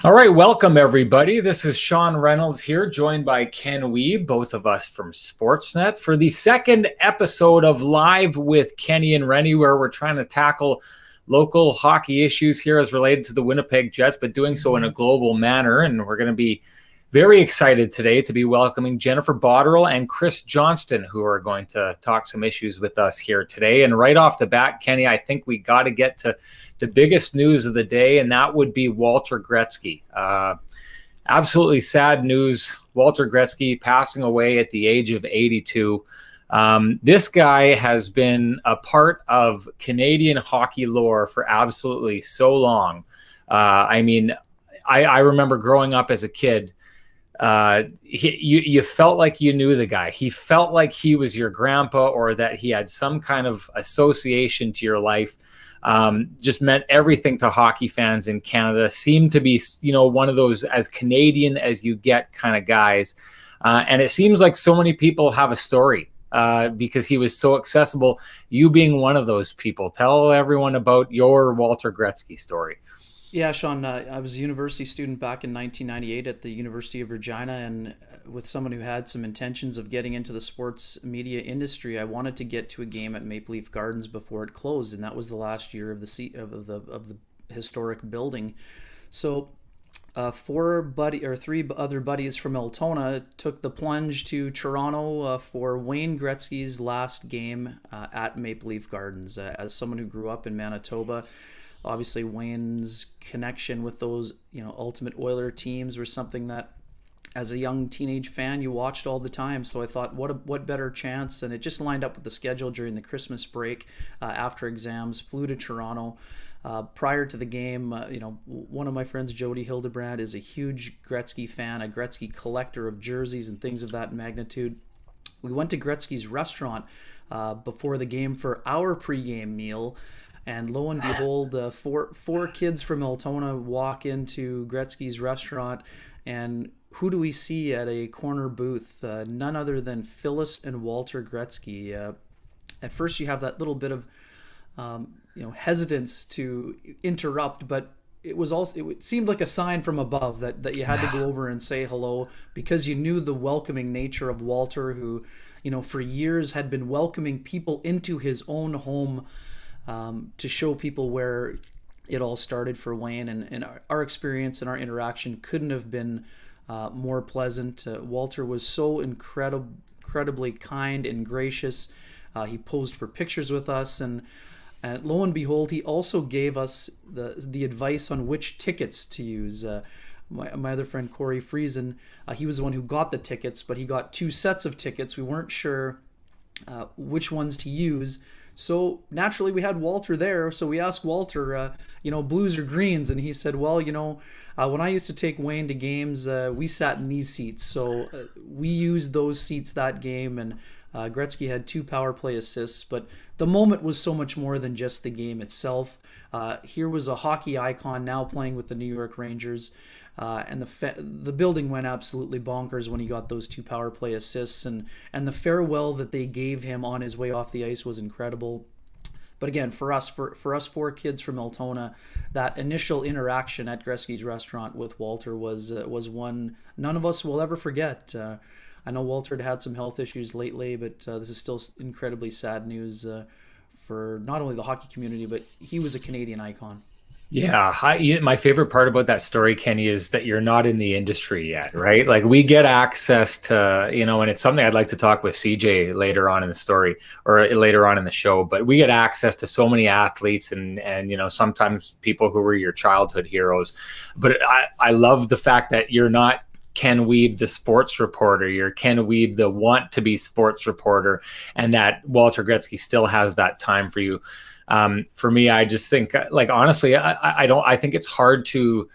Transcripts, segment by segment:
All right, welcome everybody. This is Sean Reynolds here, joined by Ken Weeb, both of us from Sportsnet, for the second episode of Live with Kenny and Rennie, where we're trying to tackle local hockey issues here as related to the Winnipeg Jets, but doing so in a global manner. And we're going to be very excited today to be welcoming Jennifer Botterill and Chris Johnston, who are going to talk some issues with us here today. And right off the bat, Kenny, I think we got to get to the biggest news of the day, and that would be Walter Gretzky. Absolutely sad news. Walter Gretzky passing away at the age of 82. This guy has been a part of Canadian hockey lore for absolutely so long. I remember growing up as a kid. You felt like you knew the guy. He felt like he was your grandpa, or that he had some kind of association to your life. Just meant everything to hockey fans in Canada. Seemed to be, one of those as Canadian as you get kind of guys. And it seems like so many people have a story because he was so accessible. You being one of those people. Tell everyone about your Walter Gretzky story. Yeah, Sean, I was a university student back in 1998 at the University of Regina, and with someone who had some intentions of getting into the sports media industry, I wanted to get to a game at Maple Leaf Gardens before it closed, and that was the last year of the historic building. So, three other buddies from Altona took the plunge to Toronto for Wayne Gretzky's last game at Maple Leaf Gardens. As someone who grew up in Manitoba, obviously Wayne's connection with those ultimate Oiler teams was something that as a young teenage fan you watched all the time. So I thought, what better chance, and it just lined up with the schedule during the Christmas break. After exams, flew to Toronto. Prior to the game, one of my friends, Jody Hildebrand, is a huge Gretzky fan, a Gretzky collector of jerseys and things of that magnitude. We went to Gretzky's restaurant before the game for our pregame meal. And lo and behold, four kids from Altona walk into Gretzky's restaurant, and who do we see at a corner booth? None other than Phyllis and Walter Gretzky. At first, you have that little bit of hesitance to interrupt, but it seemed like a sign from above that you had to go over and say hello, because you knew the welcoming nature of Walter, who for years had been welcoming people into his own home. To show people where it all started for Wayne, and our experience and our interaction couldn't have been more pleasant. Walter was so incredibly kind and gracious. He posed for pictures with us, and lo and behold, he also gave us the advice on which tickets to use. My other friend Corey Friesen, he was the one who got the tickets, but he got two sets of tickets. We weren't sure which ones to use. So naturally, we had Walter there. So we asked Walter, blues or greens, and he said, "Well, when I used to take Wayne to games, we sat in these seats. So we used those seats that game." And Gretzky had 2 power play assists, but the moment was so much more than just the game itself. Here was a hockey icon now playing with the New York Rangers. And the building went absolutely bonkers when he got those 2 power play assists, and the farewell that they gave him on his way off the ice was incredible. But again, for us 4 kids from Altona, that initial interaction at Gretzky's restaurant with Walter was one none of us will ever forget. I know Walter had some health issues lately, but this is still incredibly sad news for not only the hockey community, but he was a Canadian icon. Yeah, my favorite part about that story, Kenny, is that you're not in the industry yet, right? Like we get access to, and it's something I'd like to talk with CJ later on in the story or later on in the show, but we get access to so many athletes and sometimes people who were your childhood heroes. But I love the fact that you're not Ken Weeb, the sports reporter. You're Ken Weeb, the want to be sports reporter, and that Walter Gretzky still has that time for you. For me, I just think, honestly, I think it's hard to,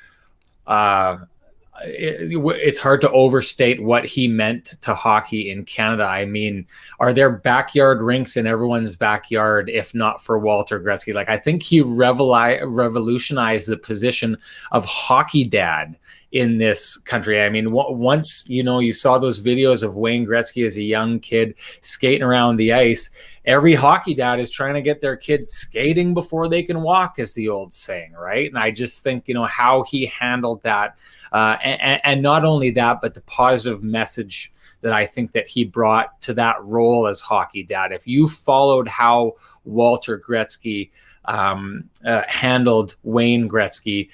it's hard to overstate what he meant to hockey in Canada. I mean, are there backyard rinks in everyone's backyard, if not for Walter Gretzky? I think he revolutionized the position of hockey dad in this country. I mean, once, you saw those videos of Wayne Gretzky as a young kid skating around the ice, every hockey dad is trying to get their kid skating before they can walk, is the old saying, right? And I just think, how he handled that, and not only that, but the positive message that I think that he brought to that role as hockey dad. If you followed how Walter Gretzky handled Wayne Gretzky,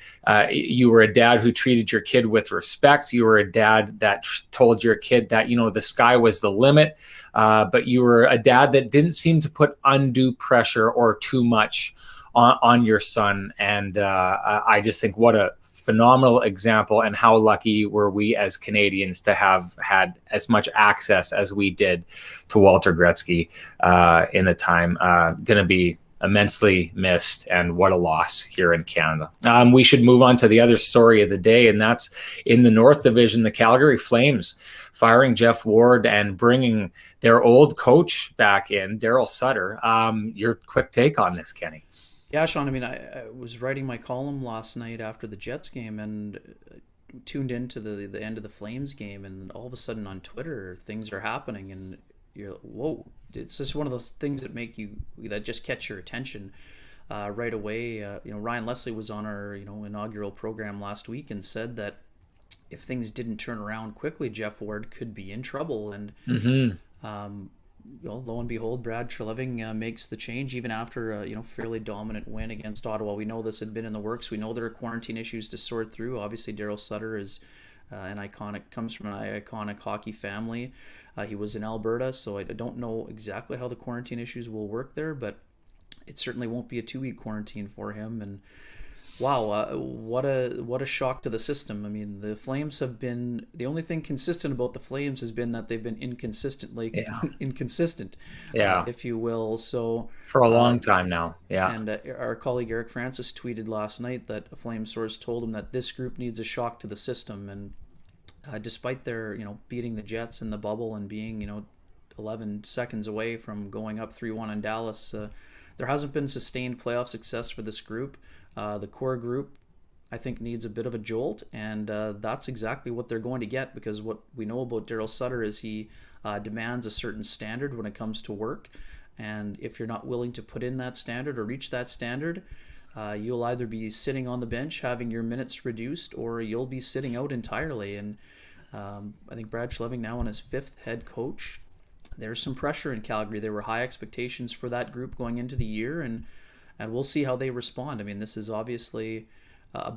you were a dad who treated your kid with respect. You were a dad that told your kid that, the sky was the limit, but you were a dad that didn't seem to put undue pressure or too much on your son. And I just think what a phenomenal example, and how lucky were we as Canadians to have had as much access as we did to Walter Gretzky in the time. Going to be immensely missed, and what a loss here in Canada. We should move on to the other story of the day, and that's in the North Division, the Calgary Flames firing Jeff Ward and bringing their old coach back in, Daryl Sutter. Your quick take on this, Kenny? Yeah, Sean, I mean, I was writing my column last night after the Jets game and tuned into the end of the Flames game, and all of a sudden on Twitter, things are happening, and you're like, whoa. It's just one of those things that just catch your attention right away. Ryan Leslie was on our inaugural program last week and said that if things didn't turn around quickly, Jeff Ward could be in trouble. And lo and behold, Brad Treliving makes the change even after a fairly dominant win against Ottawa. We know this had been in the works. We know there are quarantine issues to sort through. Obviously, Daryl Sutter is comes from an iconic hockey family. He was in Alberta, so I don't know exactly how the quarantine issues will work there, but it certainly won't be a 2-week quarantine for him. And wow, what a shock to the system. I mean, the Flames have been, the only thing consistent about the Flames has been that they've been inconsistent, if you will. So for a long time now, yeah. And our colleague Eric Francis tweeted last night that a Flames source told him that this group needs a shock to the system. And despite their beating the Jets in the bubble and being 11 seconds away from going up 3-1 in Dallas, there hasn't been sustained playoff success for this group. The core group, I think, needs a bit of a jolt, and that's exactly what they're going to get, because what we know about Daryl Sutter is he demands a certain standard when it comes to work, and if you're not willing to put in that standard or reach that standard, you'll either be sitting on the bench having your minutes reduced, or you'll be sitting out entirely. And I think Brad Treliving now on his 5th head coach. There's some pressure in Calgary. There were high expectations for that group going into the year, and we'll see how they respond. I mean, this is obviously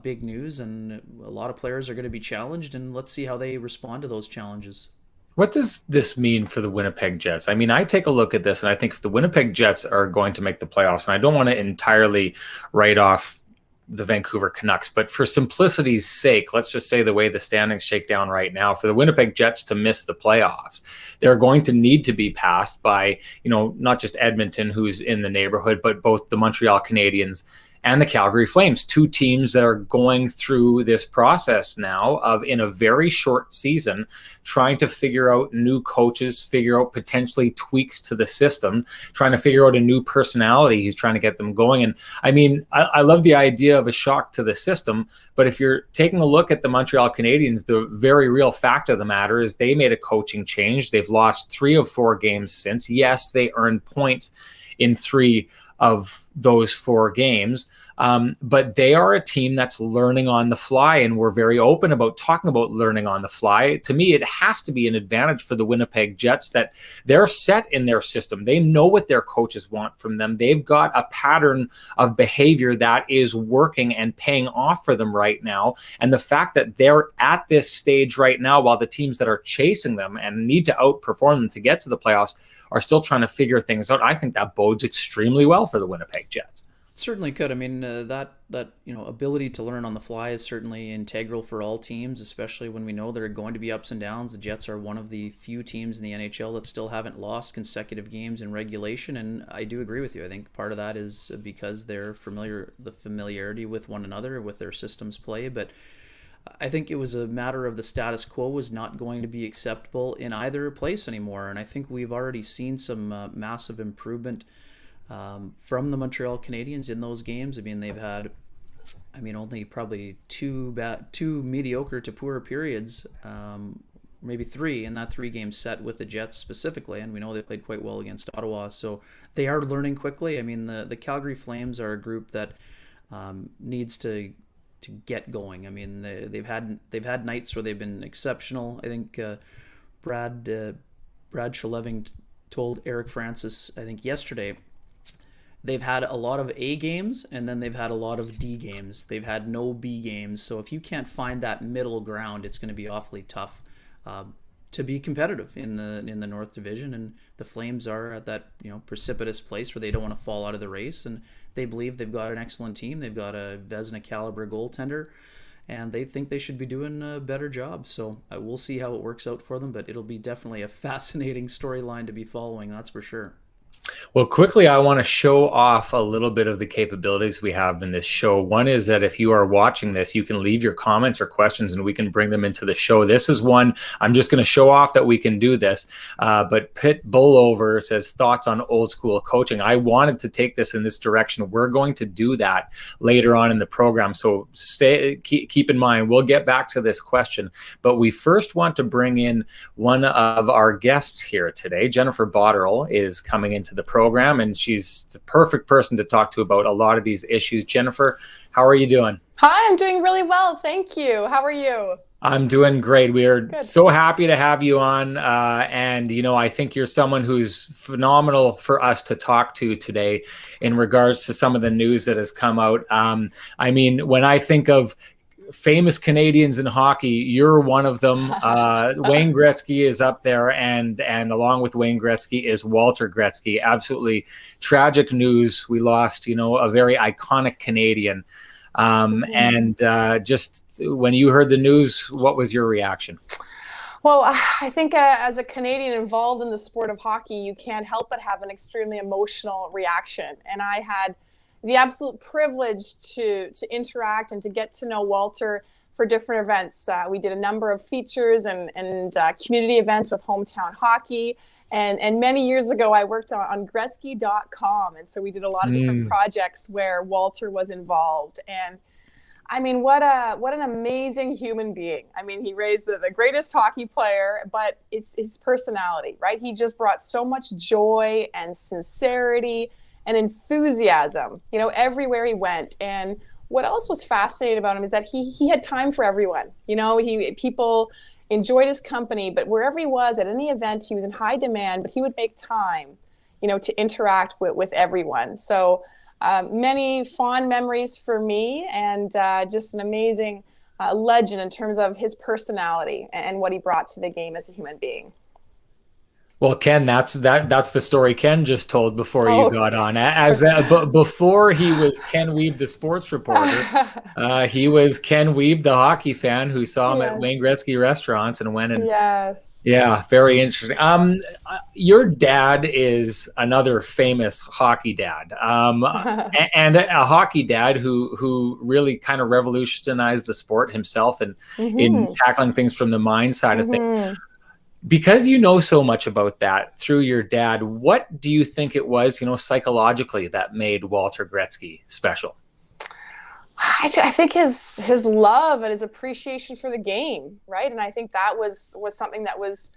big news, and a lot of players are going to be challenged, and let's see how they respond to those challenges. What does this mean for the Winnipeg Jets? I mean, I take a look at this, and I think if the Winnipeg Jets are going to make the playoffs, and I don't want to entirely write off the Vancouver Canucks, but for simplicity's sake, let's just say the way the standings shake down right now, for the Winnipeg Jets to miss the playoffs, they're going to need to be passed by, not just Edmonton, who's in the neighborhood, but both the Montreal Canadiens and the Calgary Flames, 2 teams that are going through this process now of, in a very short season, trying to figure out new coaches, figure out potentially tweaks to the system, trying to figure out a new personality. He's trying to get them going. And I mean, I love the idea of a shock to the system, but if you're taking a look at the Montreal Canadiens, the very real fact of the matter is they made a coaching change. They've lost 3 of 4 games since. Yes, they earned points in 3 of those 4 games. But they are a team that's learning on the fly, and we're very open about talking about learning on the fly. To me, it has to be an advantage for the Winnipeg Jets that they're set in their system. They know what their coaches want from them. They've got a pattern of behavior that is working and paying off for them right now. And the fact that they're at this stage right now, while the teams that are chasing them and need to outperform them to get to the playoffs are still trying to figure things out, I think that bodes extremely well for the Winnipeg Jets. Certainly could. I mean, that ability to learn on the fly is certainly integral for all teams, especially when we know there are going to be ups and downs. The Jets are one of the few teams in the NHL that still haven't lost consecutive games in regulation, and I do agree with you. I think part of that is because they're the familiarity with one another, with their systems play, but I think it was a matter of the status quo was not going to be acceptable in either place anymore, and I think we've already seen some massive improvement from the Montreal Canadiens in those games. I mean, they've had, only probably two mediocre to poor periods maybe 3 in that 3-game set with the Jets specifically, and we know they played quite well against Ottawa. So they are learning quickly. I mean, the Calgary Flames are a group that needs to get going. I mean, they've had nights where they've been exceptional. I think Brad Shaleving told Eric Francis, I think yesterday, they've had a lot of A games and then they've had a lot of D games. They've had no B games. So if you can't find that middle ground, it's going to be awfully tough to be competitive in the North Division. And the Flames are at that precipitous place where they don't want to fall out of the race, and they believe they've got an excellent team. They've got a Vezina caliber goaltender, and they think they should be doing a better job. So we'll see how it works out for them, but it'll be definitely a fascinating storyline to be following, that's for sure. Well, quickly, I want to show off a little bit of the capabilities we have in this show. One is that if you are watching this, you can leave your comments or questions and we can bring them into the show. This is one, I'm just going to show off that we can do this. But Pit Bullover says, thoughts on old school coaching. I wanted to take this in this direction. We're going to do that later on in the program. So keep in mind, we'll get back to this question. But we first want to bring in one of our guests here today. Jennifer Botterill is coming into the program, and she's the perfect person to talk to about a lot of these issues. Jennifer, how are you doing? Hi, I'm doing really well. Thank you. How are you? I'm doing great. We are so happy to have you on. And, I think you're someone who's phenomenal for us to talk to today in regards to some of the news that has come out. I mean, when I think of famous Canadians in hockey, you're one of them. Wayne Gretzky is up there, and along with Wayne Gretzky is Walter Gretzky. Absolutely tragic news. We lost, a very iconic Canadian. And just when you heard the news, what was your reaction? Well, I think as a Canadian involved in the sport of hockey, you can't help but have an extremely emotional reaction. And I had the absolute privilege to interact and to get to know Walter for different events. We did a number of features and community events with Hometown Hockey. And many years ago, I worked on Gretzky.com. And so we did a lot of different projects where Walter was involved. And I mean, what an amazing human being. I mean, he raised the greatest hockey player, but it's his personality, right? He just brought so much joy and sincerity and enthusiasm, everywhere he went. And what else was fascinating about him is that he had time for everyone. People enjoyed his company, but wherever he was at any event, he was in high demand, but he would make time, to interact with everyone. So many fond memories for me, and just an amazing legend in terms of his personality and what he brought to the game as a human being. Well, Ken, that's the story Ken just told before you got on. Before he was Ken Wiebe, the sports reporter, he was Ken Wiebe, the hockey fan who saw him at Wayne Gretzky restaurants and went and yeah, very interesting. Your dad is another famous hockey dad, and a hockey dad who really kind of revolutionized the sport himself and in tackling things from the mind side of things. Because you know so much about that through your dad, what do you think it was, psychologically that made Walter Gretzky special? I think his love and his appreciation for the game, right? And I think that was something that was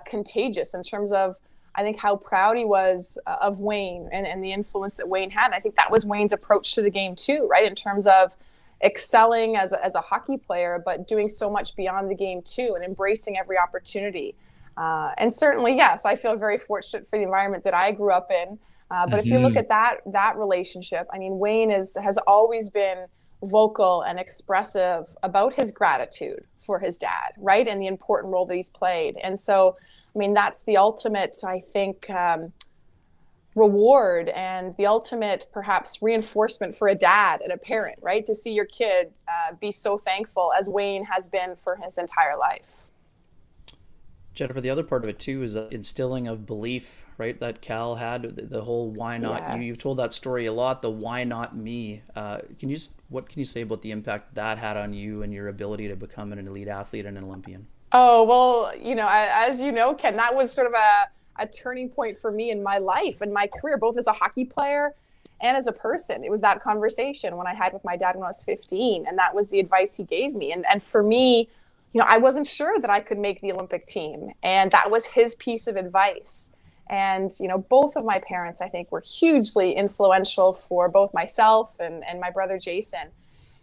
contagious in terms of, I think, how proud he was of Wayne and the influence that Wayne had. And I think that was Wayne's approach to the game too, right? In terms of excelling as a hockey player, but doing so much beyond the game too, and embracing every opportunity. And certainly, yes, I feel very fortunate for the environment that I grew up in. But if you look at that relationship, I mean, Wayne has always been vocal and expressive about his gratitude for his dad, right? And the important role that he's played. And so, I mean, that's the ultimate, I think, reward and the ultimate, perhaps, reinforcement for a dad and a parent, right? To see your kid be so thankful as Wayne has been for his entire life. Jennifer, the other part of it too is instilling of belief, right? That Cal had, the whole why not you. You've told that story a lot, the why not me. What can you say about the impact that had on you and your ability to become an elite athlete and an Olympian? Oh, well, as you know, Ken, that was sort of a turning point for me in my life and my career, both as a hockey player and as a person. It was that conversation when I had with my dad when I was 15, and that was the advice he gave me. And for me, I wasn't sure that I could make the Olympic team. And that was his piece of advice. And, both of my parents, I think, were hugely influential for both myself and my brother Jason.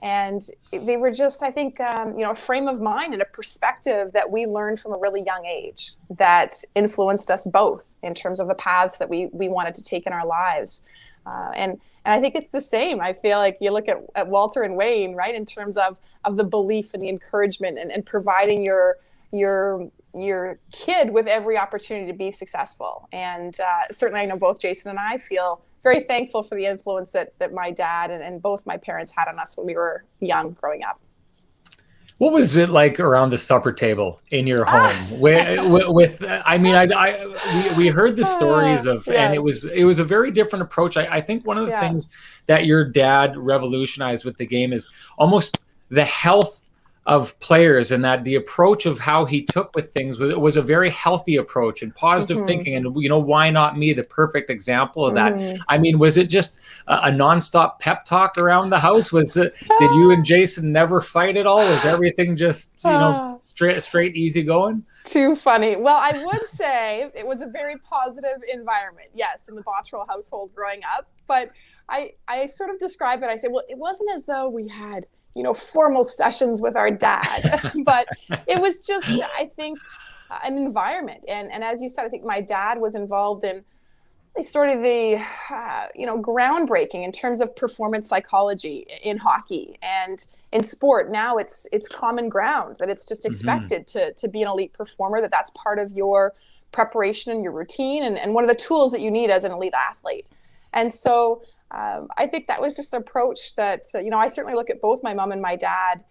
And they were just, I think, a frame of mind and a perspective that we learned from a really young age that influenced us both in terms of the paths that we wanted to take in our lives. And I think it's the same. I feel like you look at Walter and Wayne, right, in terms of the belief and the encouragement and providing your kid with every opportunity to be successful. And certainly I know both Jason and I feel very thankful for the influence that my dad and both my parents had on us when we were young growing up. What was it like around the supper table in your home? We heard the stories of, yes. And it was a very different approach. I think one of the things that your dad revolutionized with the game is almost the health of players, and that the approach of how he took with things was a very healthy approach and positive thinking. And, why not me? The perfect example of that. I mean, was it just a nonstop pep talk around the house? Did you and Jason never fight at all? Was everything just, straight, easy going? Too funny. Well, I would say it was a very positive environment. Yes. In the Botterill household growing up, but I sort of describe it. I say, well, it wasn't as though we had formal sessions with our dad, but it was just, I think, an environment. And as you said, I think my dad was involved in sort of the, groundbreaking in terms of performance psychology in hockey and in sport. Now it's common ground that it's just expected to be an elite performer, that's part of your preparation and your routine and one of the tools that you need as an elite athlete. And so I think that was just an approach that, I certainly look at both my mom and my dad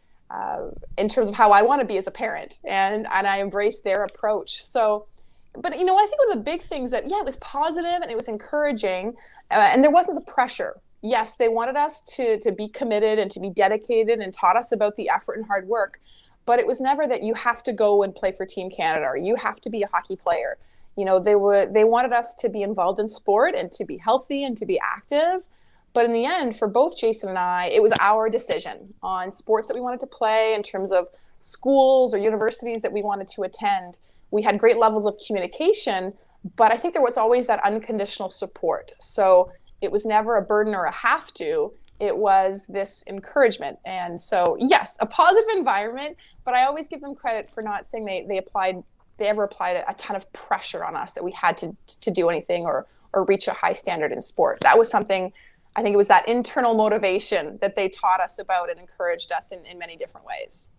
in terms of how I want to be as a parent, and I embrace their approach. So, but, I think one of the big things that, it was positive and it was encouraging, and there wasn't the pressure. Yes, they wanted us to be committed and to be dedicated and taught us about the effort and hard work, but it was never that you have to go and play for Team Canada or you have to be a hockey player. They wanted us to be involved in sport and to be healthy and to be active. But in the end, for both Jason and I, it was our decision on sports that we wanted to play in terms of schools or universities that we wanted to attend. We had great levels of communication, but I think there was always that unconditional support. So it was never a burden or a have to. It was this encouragement. And so, yes, a positive environment, but I always give them credit for not saying they ever applied a ton of pressure on us that we had to do anything or reach a high standard in sport. That was something, I think it was that internal motivation that they taught us about and encouraged us in many different ways.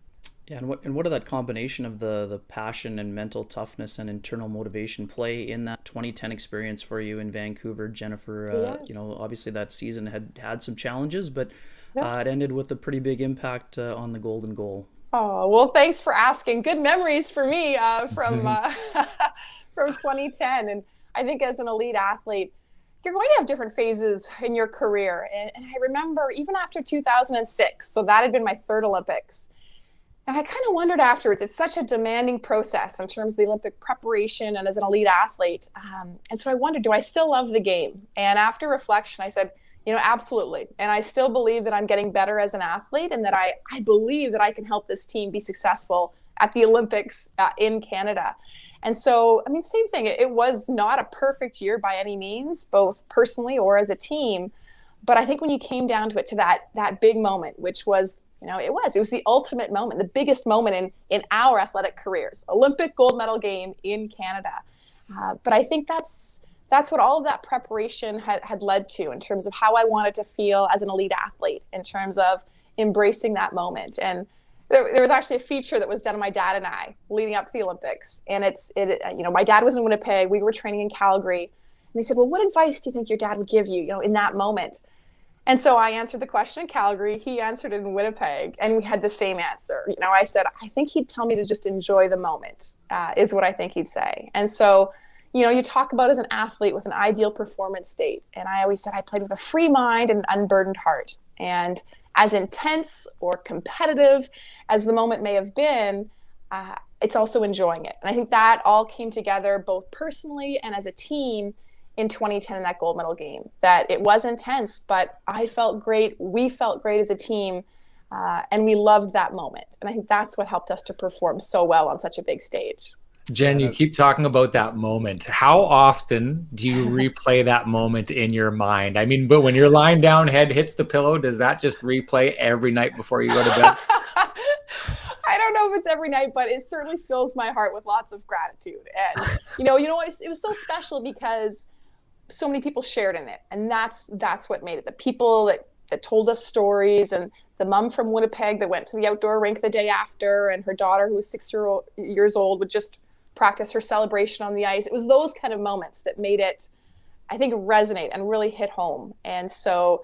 Yeah, and what did that combination of the passion and mental toughness and internal motivation play in that 2010 experience for you in Vancouver, Jennifer? Yes. Obviously that season had some challenges, but it ended with a pretty big impact on the golden goal. Oh, well, thanks for asking. Good memories for me from 2010. And I think as an elite athlete, you're going to have different phases in your career. And I remember even after 2006, so that had been my third Olympics. And I kind of wondered afterwards, it's such a demanding process in terms of the Olympic preparation and as an elite athlete. And so I wondered, do I still love the game? And after reflection, I said, absolutely. And I still believe that I'm getting better as an athlete and that I believe that I can help this team be successful at the Olympics in Canada. And so, same thing. It was not a perfect year by any means, both personally or as a team. But I think when you came down to it, to that big moment, which was, it was the ultimate moment, the biggest moment in our athletic careers, Olympic gold medal game in Canada. But I think that's what all of that preparation had led to in terms of how I wanted to feel as an elite athlete, in terms of embracing that moment. And there was actually a feature that was done on my dad and I leading up to the Olympics. And my dad was in Winnipeg. We were training in Calgary. And they said, well, what advice do you think your dad would give you, in that moment? And so I answered the question in Calgary. He answered it in Winnipeg. And we had the same answer. I said, I think he'd tell me to just enjoy the moment, is what I think he'd say. And so, you talk about as an athlete with an ideal performance state. And I always said I played with a free mind and an unburdened heart. And as intense or competitive as the moment may have been, it's also enjoying it. And I think that all came together both personally and as a team in 2010 in that gold medal game, that it was intense, but I felt great. We felt great as a team. And we loved that moment. And I think that's what helped us to perform so well on such a big stage. Jen, you keep talking about that moment. How often do you replay that moment in your mind? I mean, but when you're lying down, head hits the pillow, does that just replay every night before you go to bed? I don't know if it's every night, but it certainly fills my heart with lots of gratitude. And you know, it was so special because so many people shared in it, and that's what made it. The people that told us stories, and the mom from Winnipeg that went to the outdoor rink the day after, and her daughter who was 6 years old would just practice her celebration on the ice. It was those kind of moments that made it, I think, resonate and really hit home. And so,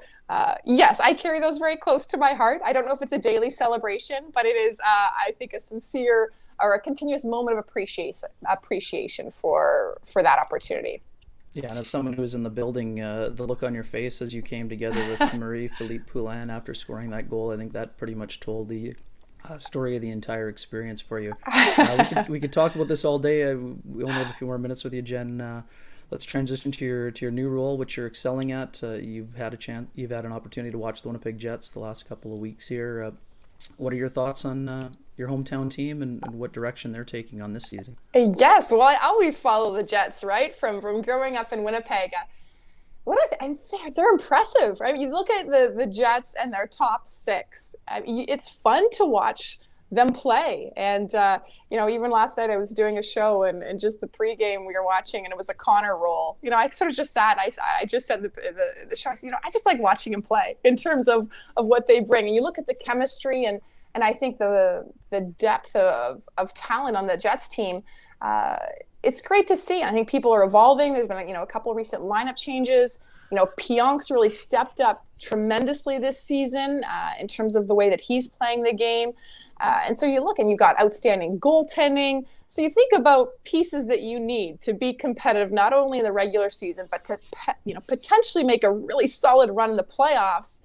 yes, I carry those very close to my heart. I don't know if it's a daily celebration, but it is, I think, a sincere or a continuous moment of appreciation for that opportunity. Yeah, and as someone who was in the building, the look on your face as you came together with Marie-Philippe Poulin after scoring that goal, I think that pretty much told the story of the entire experience for you. We could talk about this all day. We only have a few more minutes with you, Jen. Let's transition to your new role, which you're excelling at. You've had an opportunity to watch the Winnipeg Jets the last couple of weeks here. What are your thoughts on your hometown team and what direction they're taking on this season? Yes, well, I always follow the Jets, right? From growing up in Winnipeg. They're impressive. I mean, you look at the Jets and their top six. I mean, it's fun to watch them play. And, even last night I was doing a show and just the pregame we were watching, and it was a Connor role. I sort of just sat, I just said the show, I said, I just like watching him play in terms of what they bring. And you look at the chemistry and I think the depth of talent on the Jets team, it's great to see. I think people are evolving. There's been, a couple of recent lineup changes. Pionk's really stepped up tremendously this season in terms of the way that he's playing the game. And so you look and you've got outstanding goaltending. So you think about pieces that you need to be competitive, not only in the regular season, but to potentially make a really solid run in the playoffs.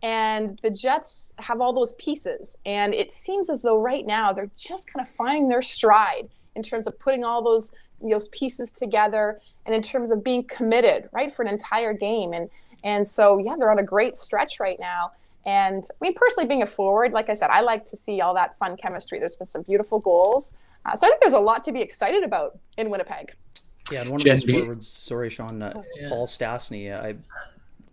And the Jets have all those pieces. And it seems as though right now they're just kind of finding their stride in terms of putting all those pieces together and in terms of being committed, right, for an entire game. And so, yeah, they're on a great stretch right now. And I mean, personally, being a forward, like I said, I like to see all that fun chemistry. There's been some beautiful goals. So I think there's a lot to be excited about in Winnipeg. Yeah, and one of those forwards, sorry, Sean, Paul Stastny, I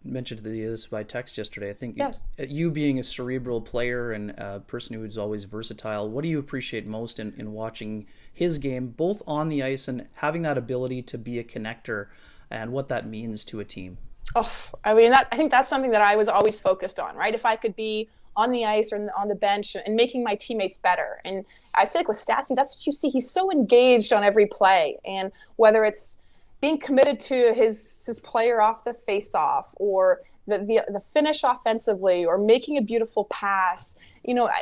mentioned this by text yesterday. I think yes. You being a cerebral player and a person who's always versatile, what do you appreciate most in watching his game, both on the ice and having that ability to be a connector, and what that means to a team? Oh, I mean, I think that's something that I was always focused on, right? If I could be on the ice or on the bench and making my teammates better. And I feel like with Stastny, that's what you see. He's so engaged on every play. And whether it's being committed to his player off the face-off, or the finish offensively, or making a beautiful pass,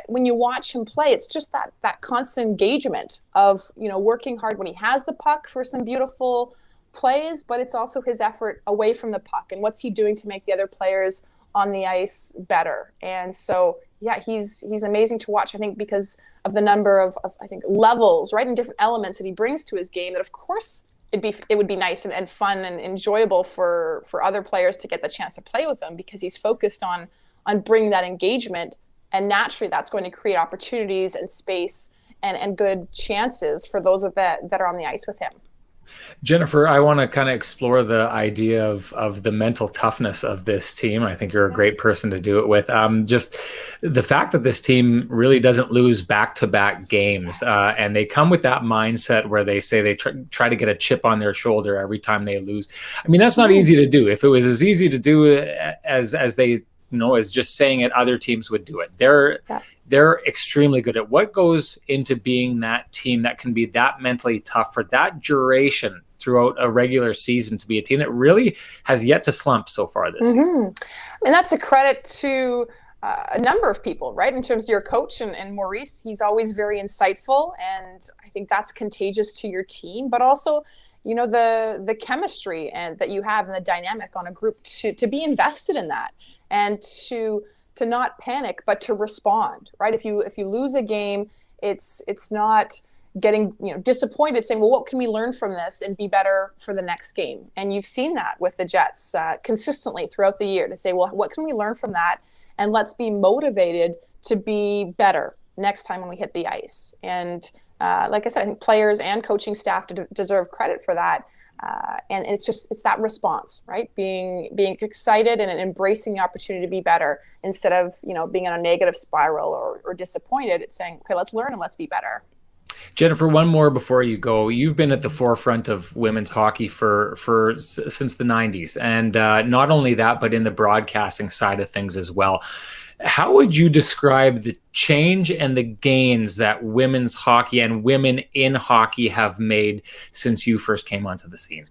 when you watch him play, it's just that constant engagement of, working hard when he has the puck for some beautiful plays, but it's also his effort away from the puck and what's he doing to make the other players on the ice better. And so, yeah, he's amazing to watch, I think, because of the number of I think, levels, right, and different elements that he brings to his game that, of course, it would be nice and fun and enjoyable for other players to get the chance to play with him, because he's focused on bringing that engagement, and naturally that's going to create opportunities and space and good chances for those that are on the ice with him. Jennifer, I want to kind of explore the idea of the mental toughness of this team. I think you're a great person to do it with. Just the fact that this team really doesn't lose back-to-back games, and they come with that mindset where they say they try to get a chip on their shoulder every time they lose. I mean, that's not easy to do. If it was as easy to do as they as just saying it, other teams would do it. They're extremely good at what goes into being that team that can be that mentally tough for that duration throughout a regular season, to be a team that really has yet to slump so far this season. And that's a credit to a number of people, right? In terms of your coach and Maurice, he's always very insightful, and I think that's contagious to your team, but also the chemistry and that you have and the dynamic on a group to be invested in that, and to not panic, but to respond, right? If you lose a game, it's not getting disappointed, saying, well, what can we learn from this and be better for the next game? And you've seen that with the Jets consistently throughout the year, to say, well, what can we learn from that? And let's be motivated to be better next time when we hit the ice. And like I said, I think players and coaching staff deserve credit for that. And it's that response, right? Being excited and embracing the opportunity to be better instead of, being in a negative spiral or disappointed. It's saying, okay, let's learn and let's be better. Jennifer, one more before you go. You've been at the forefront of women's hockey for since the 90s. And not only that, but in the broadcasting side of things as well. How would you describe the change and the gains that women's hockey and women in hockey have made since you first came onto the scene?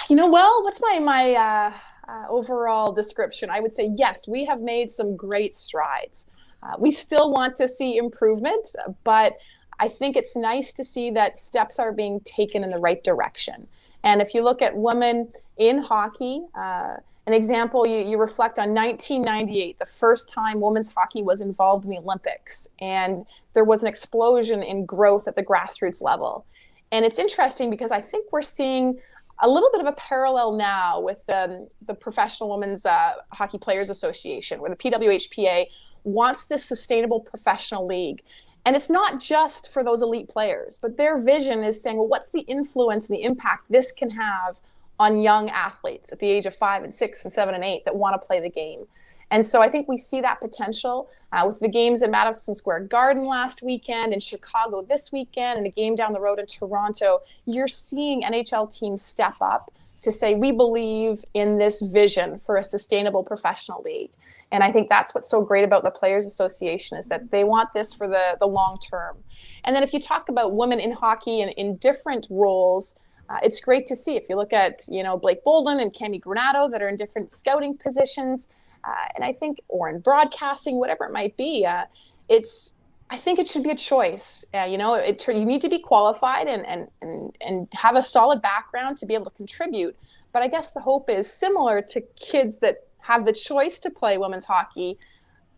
Well, what's my overall description? I would say, yes, we have made some great strides. We still want to see improvement, but I think it's nice to see that steps are being taken in the right direction. And if you look at women in hockey, an example, you reflect on 1998, the first time women's hockey was involved in the Olympics, and there was an explosion in growth at the grassroots level. And it's interesting because I think we're seeing a little bit of a parallel now with the Professional Women's Hockey Players Association, where the PWHPA wants this sustainable professional league. And it's not just for those elite players, but their vision is saying, well, what's the influence and the impact this can have on young athletes at the age of 5 and 6 and 7 and 8 that want to play the game? And so I think we see that potential with the games in Madison Square Garden last weekend, in Chicago this weekend, and a game down the road in Toronto. You're seeing NHL teams step up to say, we believe in this vision for a sustainable professional league. And I think that's what's so great about the Players Association, is that they want this for the long term. And then if you talk about women in hockey and in different roles, it's great to see. If you look at, Blake Bolden and Cami Granato that are in different scouting positions, and I think, or in broadcasting, whatever it might be, I think it should be a choice. You need to be qualified and have a solid background to be able to contribute. But I guess the hope is similar to kids that have the choice to play women's hockey.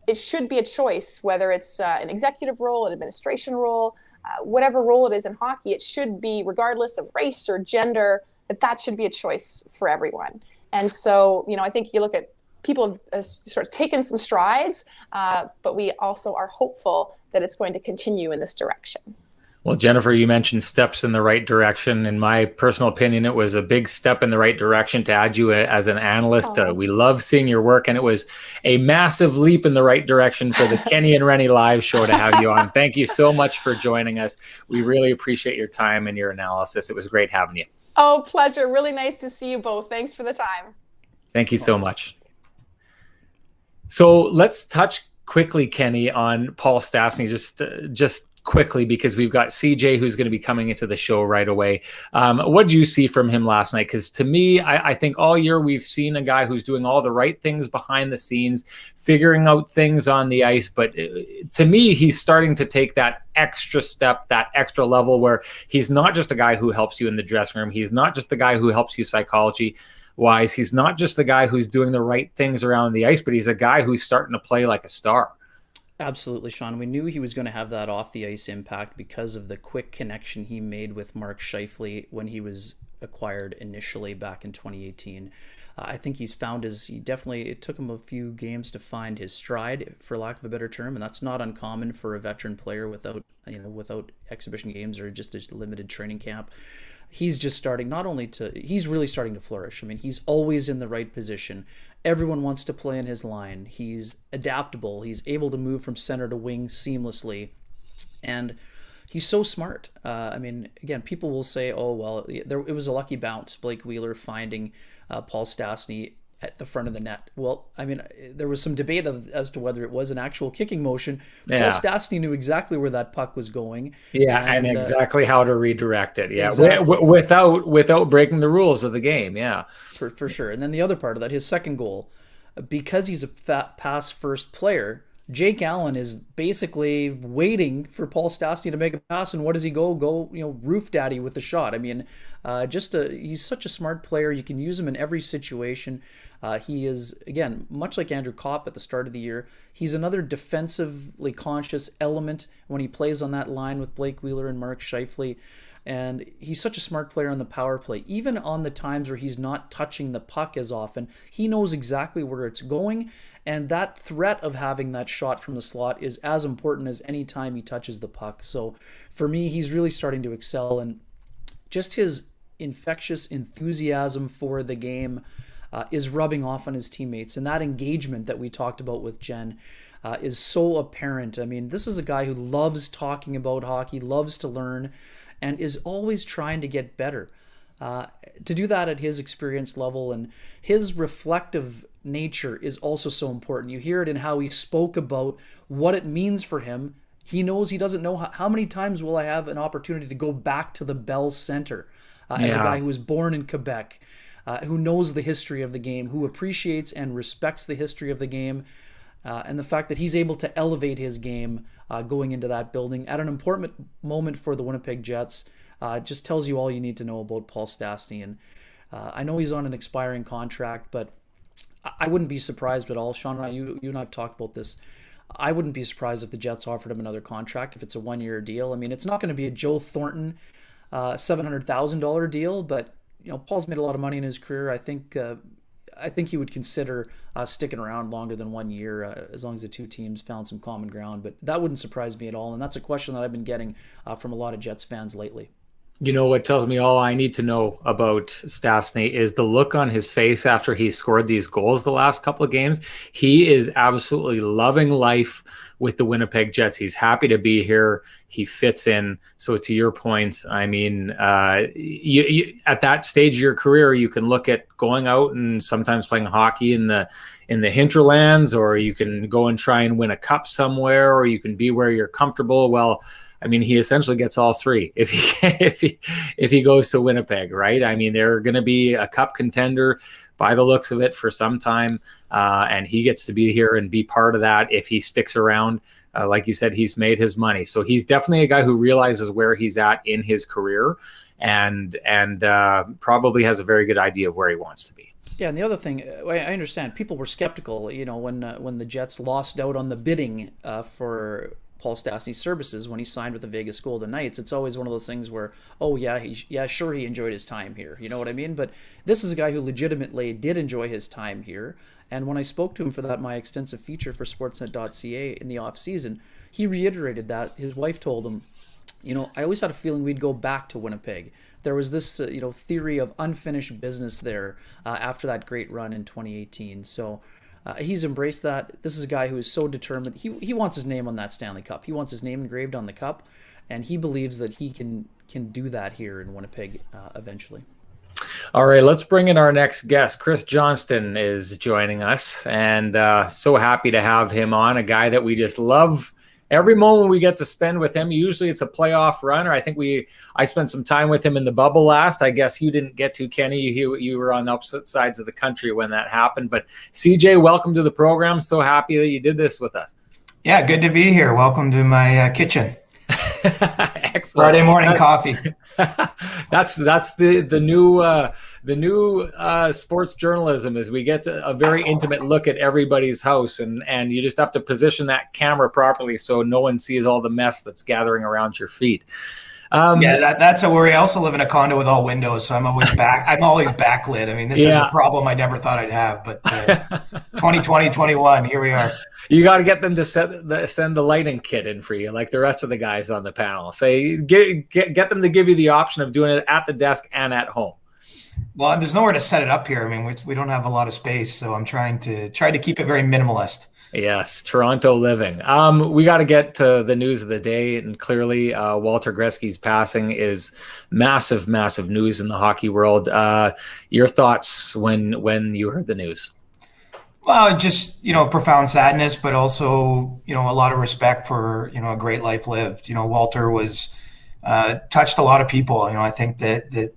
It should be a choice, whether it's an executive role, an administration role, whatever role it is in hockey. It should be, regardless of race or gender, that should be a choice for everyone. And so, I think you look at people have sort of taken some strides, but we also are hopeful that it's going to continue in this direction. Well, Jennifer, you mentioned steps in the right direction. In my personal opinion, it was a big step in the right direction to add you as an analyst. We love seeing your work, and it was a massive leap in the right direction for the Kenny and Rennie live show to have you on. Thank you so much for joining us. We really appreciate your time and your analysis. It was great having you. Oh, pleasure. Really nice to see you both. Thanks for the time. Thank you so much. So let's touch quickly, Kenny, on Paul Stastny, just quickly, because we've got CJ who's going to be coming into the show right away. What did you see from him last night? Because to me, I think all year we've seen a guy who's doing all the right things behind the scenes, figuring out things on the ice. But to me, he's starting to take that extra step, that extra level, where he's not just a guy who helps you in the dressing room. He's not just the guy who helps you psychology-wise. He's not just the guy who's doing the right things around the ice, but he's a guy who's starting to play like a star. Absolutely, Sean. We knew he was going to have that off-the-ice impact because of the quick connection he made with Mark Scheifele when he was acquired initially back in 2018. I think he's found it took him a few games to find his stride, for lack of a better term, and that's not uncommon for a veteran player without exhibition games or just a limited training camp. He's just starting he's really starting to flourish. I mean, he's always in the right position. Everyone wants to play in his line. He's adaptable. He's able to move from center to wing seamlessly. And he's so smart. Again, people will say, oh, well, it was a lucky bounce, Blake Wheeler finding Paul Stastny at the front of the net. Well, there was some debate as to whether it was an actual kicking motion. Yeah. Paul Stastny knew exactly where that puck was going. Yeah, and exactly how to redirect it. Yeah, exactly. without breaking the rules of the game. Yeah, for sure. And then the other part of that, his second goal, because he's a pass-first player, Jake Allen is basically waiting for Paul Stastny to make a pass, and what does he go roof daddy with the shot. He's such a smart player. You can use him in every situation. He is, again, much like Andrew Kopp at the start of the year, he's another defensively conscious element when he plays on that line with Blake Wheeler and Mark Scheifele. And he's such a smart player on the power play. Even on the times where he's not touching the puck as often, he knows exactly where it's going. And that threat of having that shot from the slot is as important as any time he touches the puck. So for me, he's really starting to excel, and just his infectious enthusiasm for the game is rubbing off on his teammates. And that engagement that we talked about with Jen is so apparent. I mean, this is a guy who loves talking about hockey, loves to learn, and is always trying to get better. To do that at his experience level, and his reflective nature is also so important. You hear it in how he spoke about what it means for him. He knows he doesn't know how many times will I have an opportunity to go back to the Bell Center as a guy who was born in Quebec, who knows the history of the game, who appreciates and respects the history of the game, and the fact that he's able to elevate his game going into that building at an important moment for the Winnipeg Jets. Just tells you all you need to know about Paul Stastny. And I know he's on an expiring contract, but I wouldn't be surprised at all. Sean and I, you and I have talked about this. I wouldn't be surprised if the Jets offered him another contract if it's a one-year deal. I mean, it's not going to be a Joe Thornton $700,000 deal, but Paul's made a lot of money in his career. I think he would consider sticking around longer than 1 year as long as the two teams found some common ground. But that wouldn't surprise me at all, and that's a question that I've been getting from a lot of Jets fans lately. You know what tells me all I need to know about Stastny is the look on his face after he scored these goals the last couple of games. He is absolutely loving life with the Winnipeg Jets. He's happy to be here. He fits in. So to your point, I mean, you, at that stage of your career, you can look at going out and sometimes playing hockey in the hinterlands, or you can go and try and win a cup somewhere, or you can be where you're comfortable. Well, I mean, he essentially gets all three if he goes to Winnipeg, right? I mean, they're going to be a cup contender by the looks of it for some time, and he gets to be here and be part of that if he sticks around. Like you said, he's made his money, so he's definitely a guy who realizes where he's at in his career, and probably has a very good idea of where he wants to be. Yeah, and the other thing, I understand people were skeptical, when the Jets lost out on the bidding for Paul Stastny's services when he signed with the Vegas Golden Knights. It's always one of those things where, sure, he enjoyed his time here. You know what I mean? But this is a guy who legitimately did enjoy his time here. And when I spoke to him for my extensive feature for Sportsnet.ca in the off season, he reiterated that. His wife told him, I always had a feeling we'd go back to Winnipeg. There was this, theory of unfinished business there after that great run in 2018. So he's embraced that. This is a guy who is so determined. He wants his name on that Stanley Cup. He wants his name engraved on the cup, and he believes that he can do that here in Winnipeg eventually. All right, let's bring in our next guest. Chris Johnston is joining us, and so happy to have him on, a guy that we just love. Every moment we get to spend with him, usually it's a playoff run, or I think I spent some time with him in the bubble last. I guess you didn't get to, Kenny. You were on the opposite sides of the country when that happened. But CJ, welcome to the program. So happy that you did this with us. Yeah, good to be here. Welcome to my kitchen. Excellent. Friday morning coffee. That's the new sports journalism is we get a very intimate look at everybody's house, and you just have to position that camera properly so no one sees all the mess that's gathering around your feet. That's a worry. I also live in a condo with all windows, so I'm always backlit. I mean, this is a problem I never thought I'd have, but 2020, 21, here we are. You got to get them to send the lighting kit in for you, like the rest of the guys on the panel. Say, get them to give you the option of doing it at the desk and at home. Well, there's nowhere to set it up here. I mean, we don't have a lot of space, so I'm trying to keep it very minimalist. Yes, Toronto living. We got to get to the news of the day, and clearly Walter Gretzky's passing is massive, massive news in the hockey world. Your thoughts when you heard the news? Well, just, profound sadness, but also, a lot of respect for, a great life lived. Walter was touched a lot of people. I think that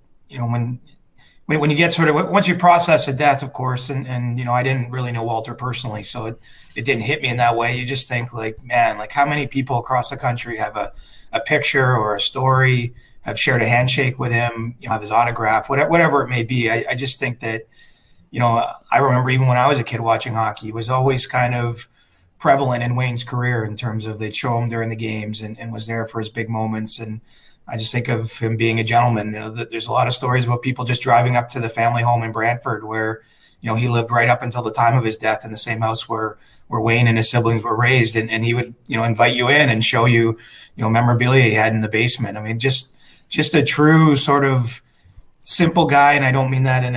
when you get sort of, once you process a death, of course, and I didn't really know Walter personally, so it didn't hit me in that way. You just think man, how many people across the country have a picture or a story, have shared a handshake with him, have his autograph, whatever it may be. I just think that, I remember even when I was a kid watching hockey, it was always kind of prevalent in Wayne's career in terms of they'd show him during the games and was there for his big moments. And I just think of him being a gentleman. There's a lot of stories about people just driving up to the family home in Brantford where, he lived right up until the time of his death in the same house where Wayne and his siblings were raised, and he would, invite you in and show you, memorabilia he had in the basement. I mean, just a true sort of simple guy, and I don't mean that in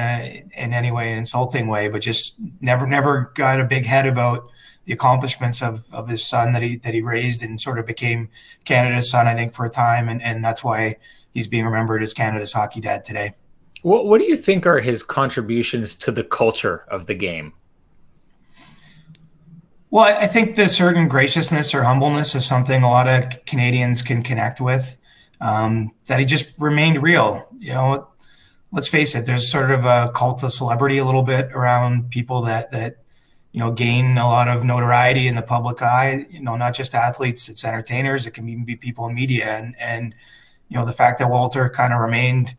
any way an insulting way, but just never got a big head about the accomplishments of his son that he raised, and sort of became Canada's son, I think, for a time, and that's why he's being remembered as Canada's hockey dad today. What do you think are his contributions to the culture of the game? Well, I think the certain graciousness or humbleness is something a lot of Canadians can connect with. That he just remained real. Let's face it, there's sort of a cult of celebrity a little bit around people that gain a lot of notoriety in the public eye. Not just athletes, it's entertainers. It can even be people in media. And the fact that Walter kind of remained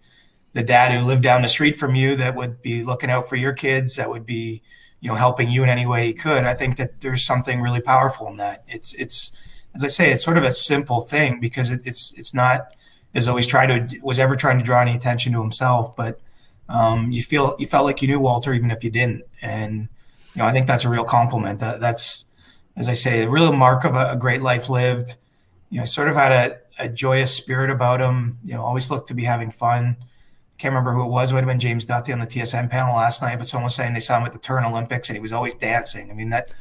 the dad who lived down the street from you, that would be looking out for your kids, that would be, helping you in any way he could. I think that there's something really powerful in that. It's as I say, it's sort of a simple thing, because it's not as though was ever trying to draw any attention to himself, but you felt like you knew Walter even if you didn't. And I think that's a real compliment. That's, as I say, a real mark of a great life lived. Sort of had a joyous spirit about him. Always looked to be having fun. Can't remember who it was. It would have been James Duthie on the TSN panel last night, but someone was saying they saw him at the Turn Olympics and he was always dancing. I mean, that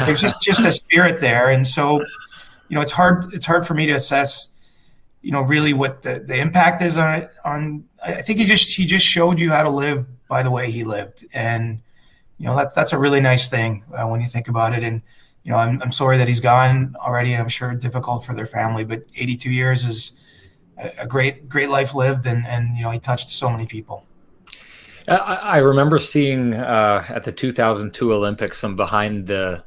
there's just a spirit there. And so, it's hard for me to assess, really what the impact is on. I think he just showed you how to live by the way he lived. And, that's a really nice thing when you think about it. And, I'm sorry that he's gone already, and I'm sure difficult for their family, but 82 years is a great life lived, and he touched so many people. I remember seeing at the 2002 Olympics some behind the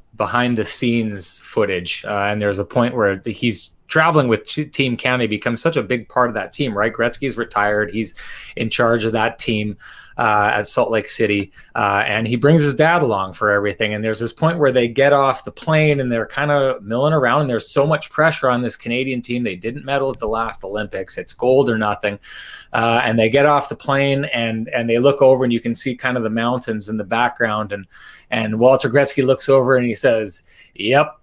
scenes footage, and there's a point where he's traveling with Team Canada, becomes such a big part of that team, right? Gretzky's retired. He's in charge of that team at Salt Lake City, and he brings his dad along for everything. And there's this point where they get off the plane and they're kind of milling around, and there's so much pressure on this Canadian team. They didn't medal at the last Olympics. It's gold or nothing. And they get off the plane and they look over, and you can see kind of the mountains in the background. And Walter Gretzky looks over and he says, "Yep,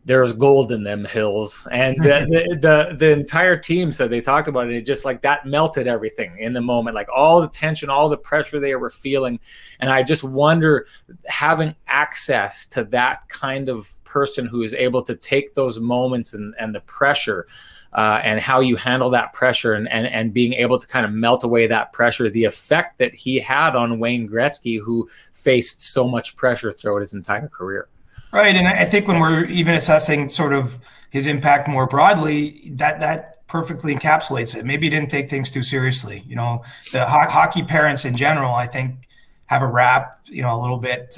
there's gold in them hills." And the entire team said they talked about it. It just like that melted everything in the moment, like all the tension, all the pressure they were feeling. And I just wonder, having access to that kind of person who is able to take those moments and the pressure and how you handle that pressure and being able to kind of melt away that pressure, the effect that he had on Wayne Gretzky, who faced so much pressure throughout his entire career. Right, and I think when we're even assessing sort of his impact more broadly, that perfectly encapsulates it. Maybe he didn't take things too seriously. The hockey parents in general, I think, have a rap, a little bit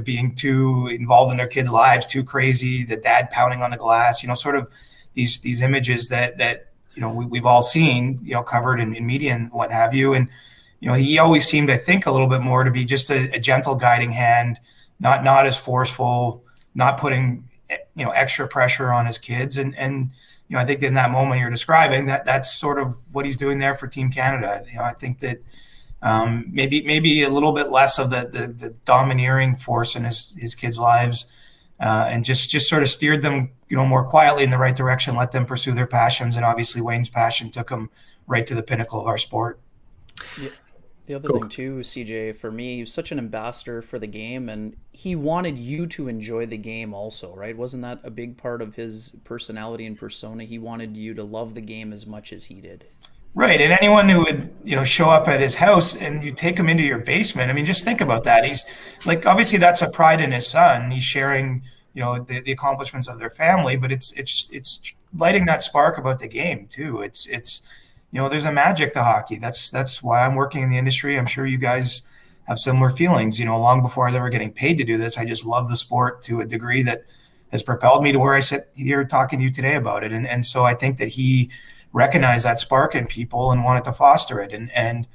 being too involved in their kids' lives, too crazy. The dad pounding on the glass, sort of these images that we've all seen, covered in media and what have you. And he always seemed, I think, a little bit more to be just a gentle guiding hand, not as forceful, not putting extra pressure on his kids. And I think in that moment you're describing, that's sort of what he's doing there for Team Canada. I think that maybe a little bit less of the domineering force in his kids' lives, and just sort of steered them more quietly in the right direction, let them pursue their passions. And obviously Wayne's passion took him right to the pinnacle of our sport. Yeah. The other thing too, CJ, for me, he was such an ambassador for the game, and he wanted you to enjoy the game also, right? Wasn't that a big part of his personality and persona? He wanted you to love the game as much as he did. Right, and anyone who would show up at his house and you take him into your basement, I mean, just think about that. He's like, obviously that's a pride in his son. He's sharing the accomplishments of their family, but it's lighting that spark about the game too. It's there's a magic to hockey. That's why I'm working in the industry. I'm sure you guys have similar feelings. Long before I was ever getting paid to do this, I just love the sport to a degree that has propelled me to where I sit here talking to you today about it. And so I think that he recognized that spark in people and wanted to foster it. And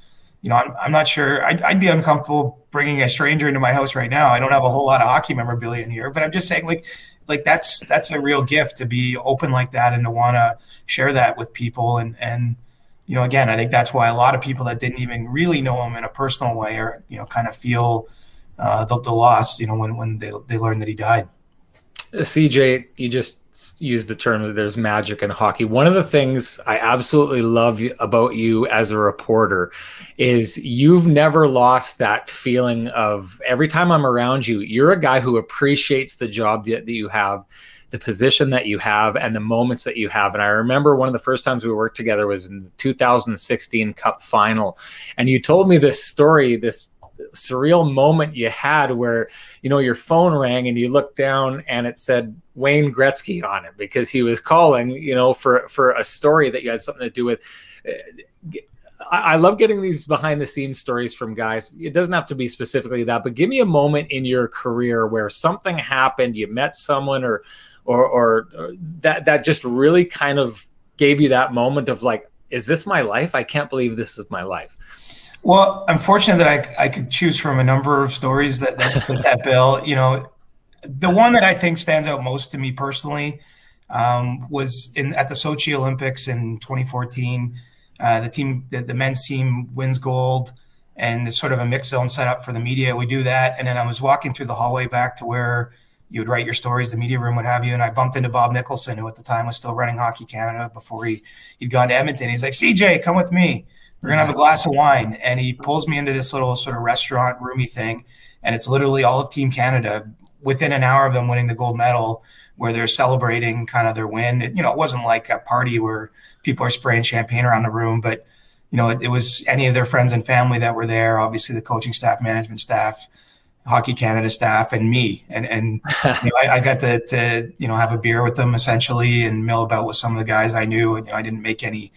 I'm not sure. I'd be uncomfortable bringing a stranger into my house right now. I don't have a whole lot of hockey memorabilia in here, but I'm just saying, like that's a real gift to be open like that and to want to share that with people. And again, I think that's why a lot of people that didn't even really know him in a personal way or kind of feel the loss, when they learned that he died. CJ, you just used the term that there's magic in hockey. One of the things I absolutely love about you as a reporter is you've never lost that feeling of every time I'm around you, you're a guy who appreciates the job that you have, the position that you have, and the moments that you have. And I remember one of the first times we worked together was in the 2016 Cup final. And you told me this story, this surreal moment you had where, your phone rang and you looked down and it said Wayne Gretzky on it because he was calling, for a story that you had something to do with. I love getting these behind the scenes stories from guys. It doesn't have to be specifically that, but give me a moment in your career where something happened, you met someone or that just really kind of gave you that moment of like, is this my life? I can't believe this is my life. Well, I'm fortunate that I could choose from a number of stories that fit that bill. The one that I think stands out most to me personally was at the Sochi Olympics in 2014. The men's team wins gold, and there's sort of a mixed zone set up for the media. We do that, and then I was walking through the hallway back to where you would write your stories, the media room, what have you, and I bumped into Bob Nicholson, who at the time was still running Hockey Canada before he'd gone to Edmonton. He's like, CJ, come with me. We're going to have a glass of wine. And he pulls me into this little sort of restaurant roomy thing. And it's literally all of Team Canada within an hour of them winning the gold medal, where they're celebrating kind of their win. It wasn't like a party where people are spraying champagne around the room, but, it was any of their friends and family that were there, obviously the coaching staff, management staff, Hockey Canada staff, and me. And I got to have a beer with them essentially and mill about with some of the guys I knew. I didn't make any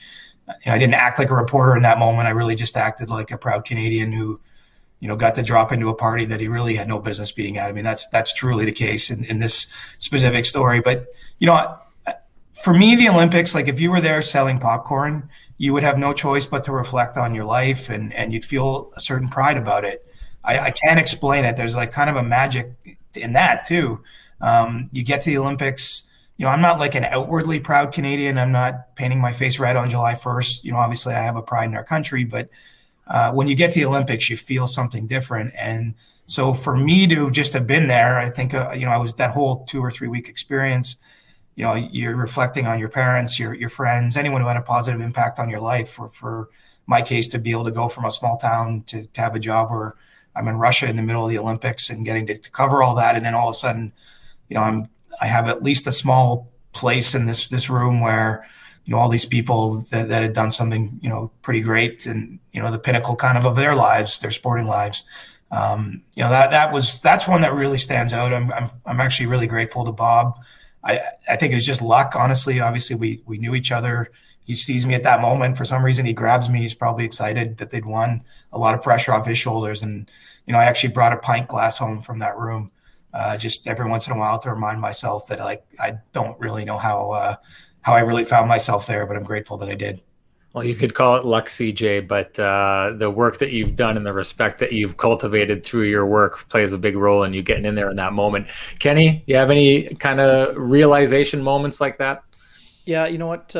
I didn't act like a reporter in that moment. I really just acted like a proud Canadian who, got to drop into a party that he really had no business being at. I mean, that's truly the case in this specific story. But, for me, the Olympics, like if you were there selling popcorn, you would have no choice but to reflect on your life and you'd feel a certain pride about it. I can't explain it. There's like kind of a magic in that too. You get to the Olympics, I'm not like an outwardly proud Canadian. I'm not painting my face red on July 1st. Obviously I have a pride in our country, but when you get to the Olympics, you feel something different. And so for me to just have been there, I think, I was that whole 2 or 3 week experience, you're reflecting on your parents, your friends, anyone who had a positive impact on your life. For my case, to be able to go from a small town to have a job where I'm in Russia in the middle of the Olympics and getting to cover all that. And then all of a sudden, I have at least a small place in this room where, all these people that had done something, pretty great and, the pinnacle kind of their lives, their sporting lives. That's one that really stands out. I'm actually really grateful to Bob. I think it was just luck, honestly. Obviously we knew each other. He sees me at that moment. For some reason, he grabs me. He's probably excited that they'd won, a lot of pressure off his shoulders. And, I actually brought a pint glass home from that room. Just every once in a while to remind myself that I don't really know how I really found myself there, but I'm grateful that I did. Well, you could call it luck, CJ, but the work that you've done and the respect that you've cultivated through your work plays a big role in you getting in there in that moment. Kenny, you have any kind of realization moments like that? Yeah, you know what?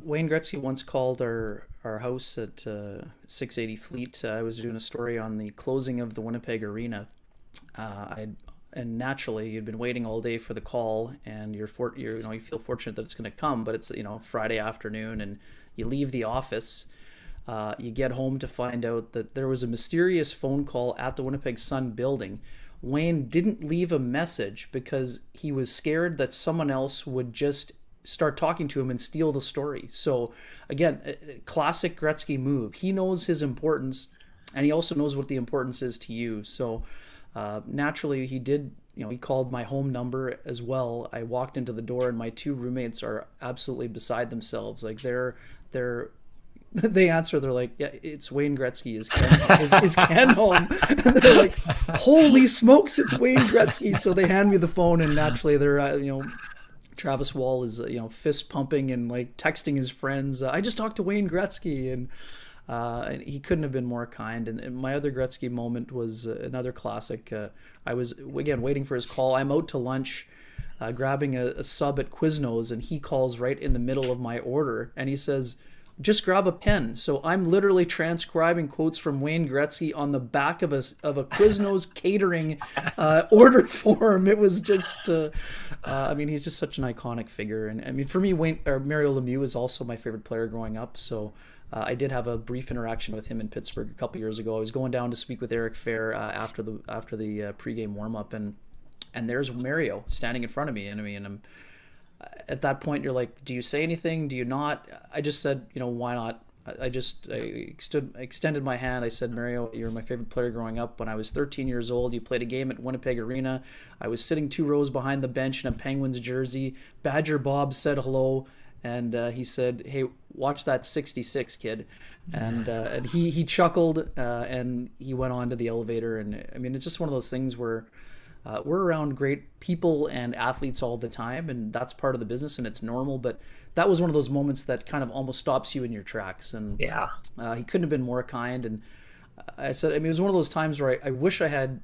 Wayne Gretzky once called our house at 680 Fleet. I was doing a story on the closing of the Winnipeg Arena. And naturally, you'd been waiting all day for the call, and you feel fortunate that it's going to come. But it's Friday afternoon, and you leave the office. You get home to find out that there was a mysterious phone call at the Winnipeg Sun building. Wayne didn't leave a message because he was scared that someone else would just start talking to him and steal the story. So again, classic Gretzky move. He knows his importance, and he also knows what the importance is to you. So naturally he did, he called my home number as well. I walked into the door and my 2 roommates are absolutely beside themselves. Like they answer, they're like, yeah, it's Wayne Gretzky. Is Ken home? And they're like, holy smokes, it's Wayne Gretzky. So they hand me the phone, and naturally they're, Travis Wall is, fist pumping and like texting his friends. I just talked to Wayne Gretzky, and he couldn't have been more kind. And my other Gretzky moment was another classic. I was, again, waiting for his call. I'm out to lunch, grabbing a sub at Quiznos, and he calls right in the middle of my order, and he says, just grab a pen. So I'm literally transcribing quotes from Wayne Gretzky on the back of a Quiznos catering order form. It was just, I mean, he's just such an iconic figure. And I mean, for me, Mario Lemieux is also my favorite player growing up. So I did have a brief interaction with him in Pittsburgh a couple years ago. I was going down to speak with Eric Fair after the pregame warm-up, and there's Mario standing in front of me. And I mean, I'm at that point, you're like, do you say anything? Do you not? I just said, why not? I extended my hand. I said, Mario, you're my favorite player growing up. When I was 13 years old, you played a game at Winnipeg Arena. I was sitting 2 rows behind the bench in a Penguins jersey. Badger Bob said hello, and he said, hey, watch that 66, kid. And he chuckled, and he went on to the elevator. And I mean, it's just one of those things where we're around great people and athletes all the time, and that's part of the business, and it's normal. But that was one of those moments that kind of almost stops you in your tracks. And yeah, he couldn't have been more kind. And I said, I mean, it was one of those times where I wish I had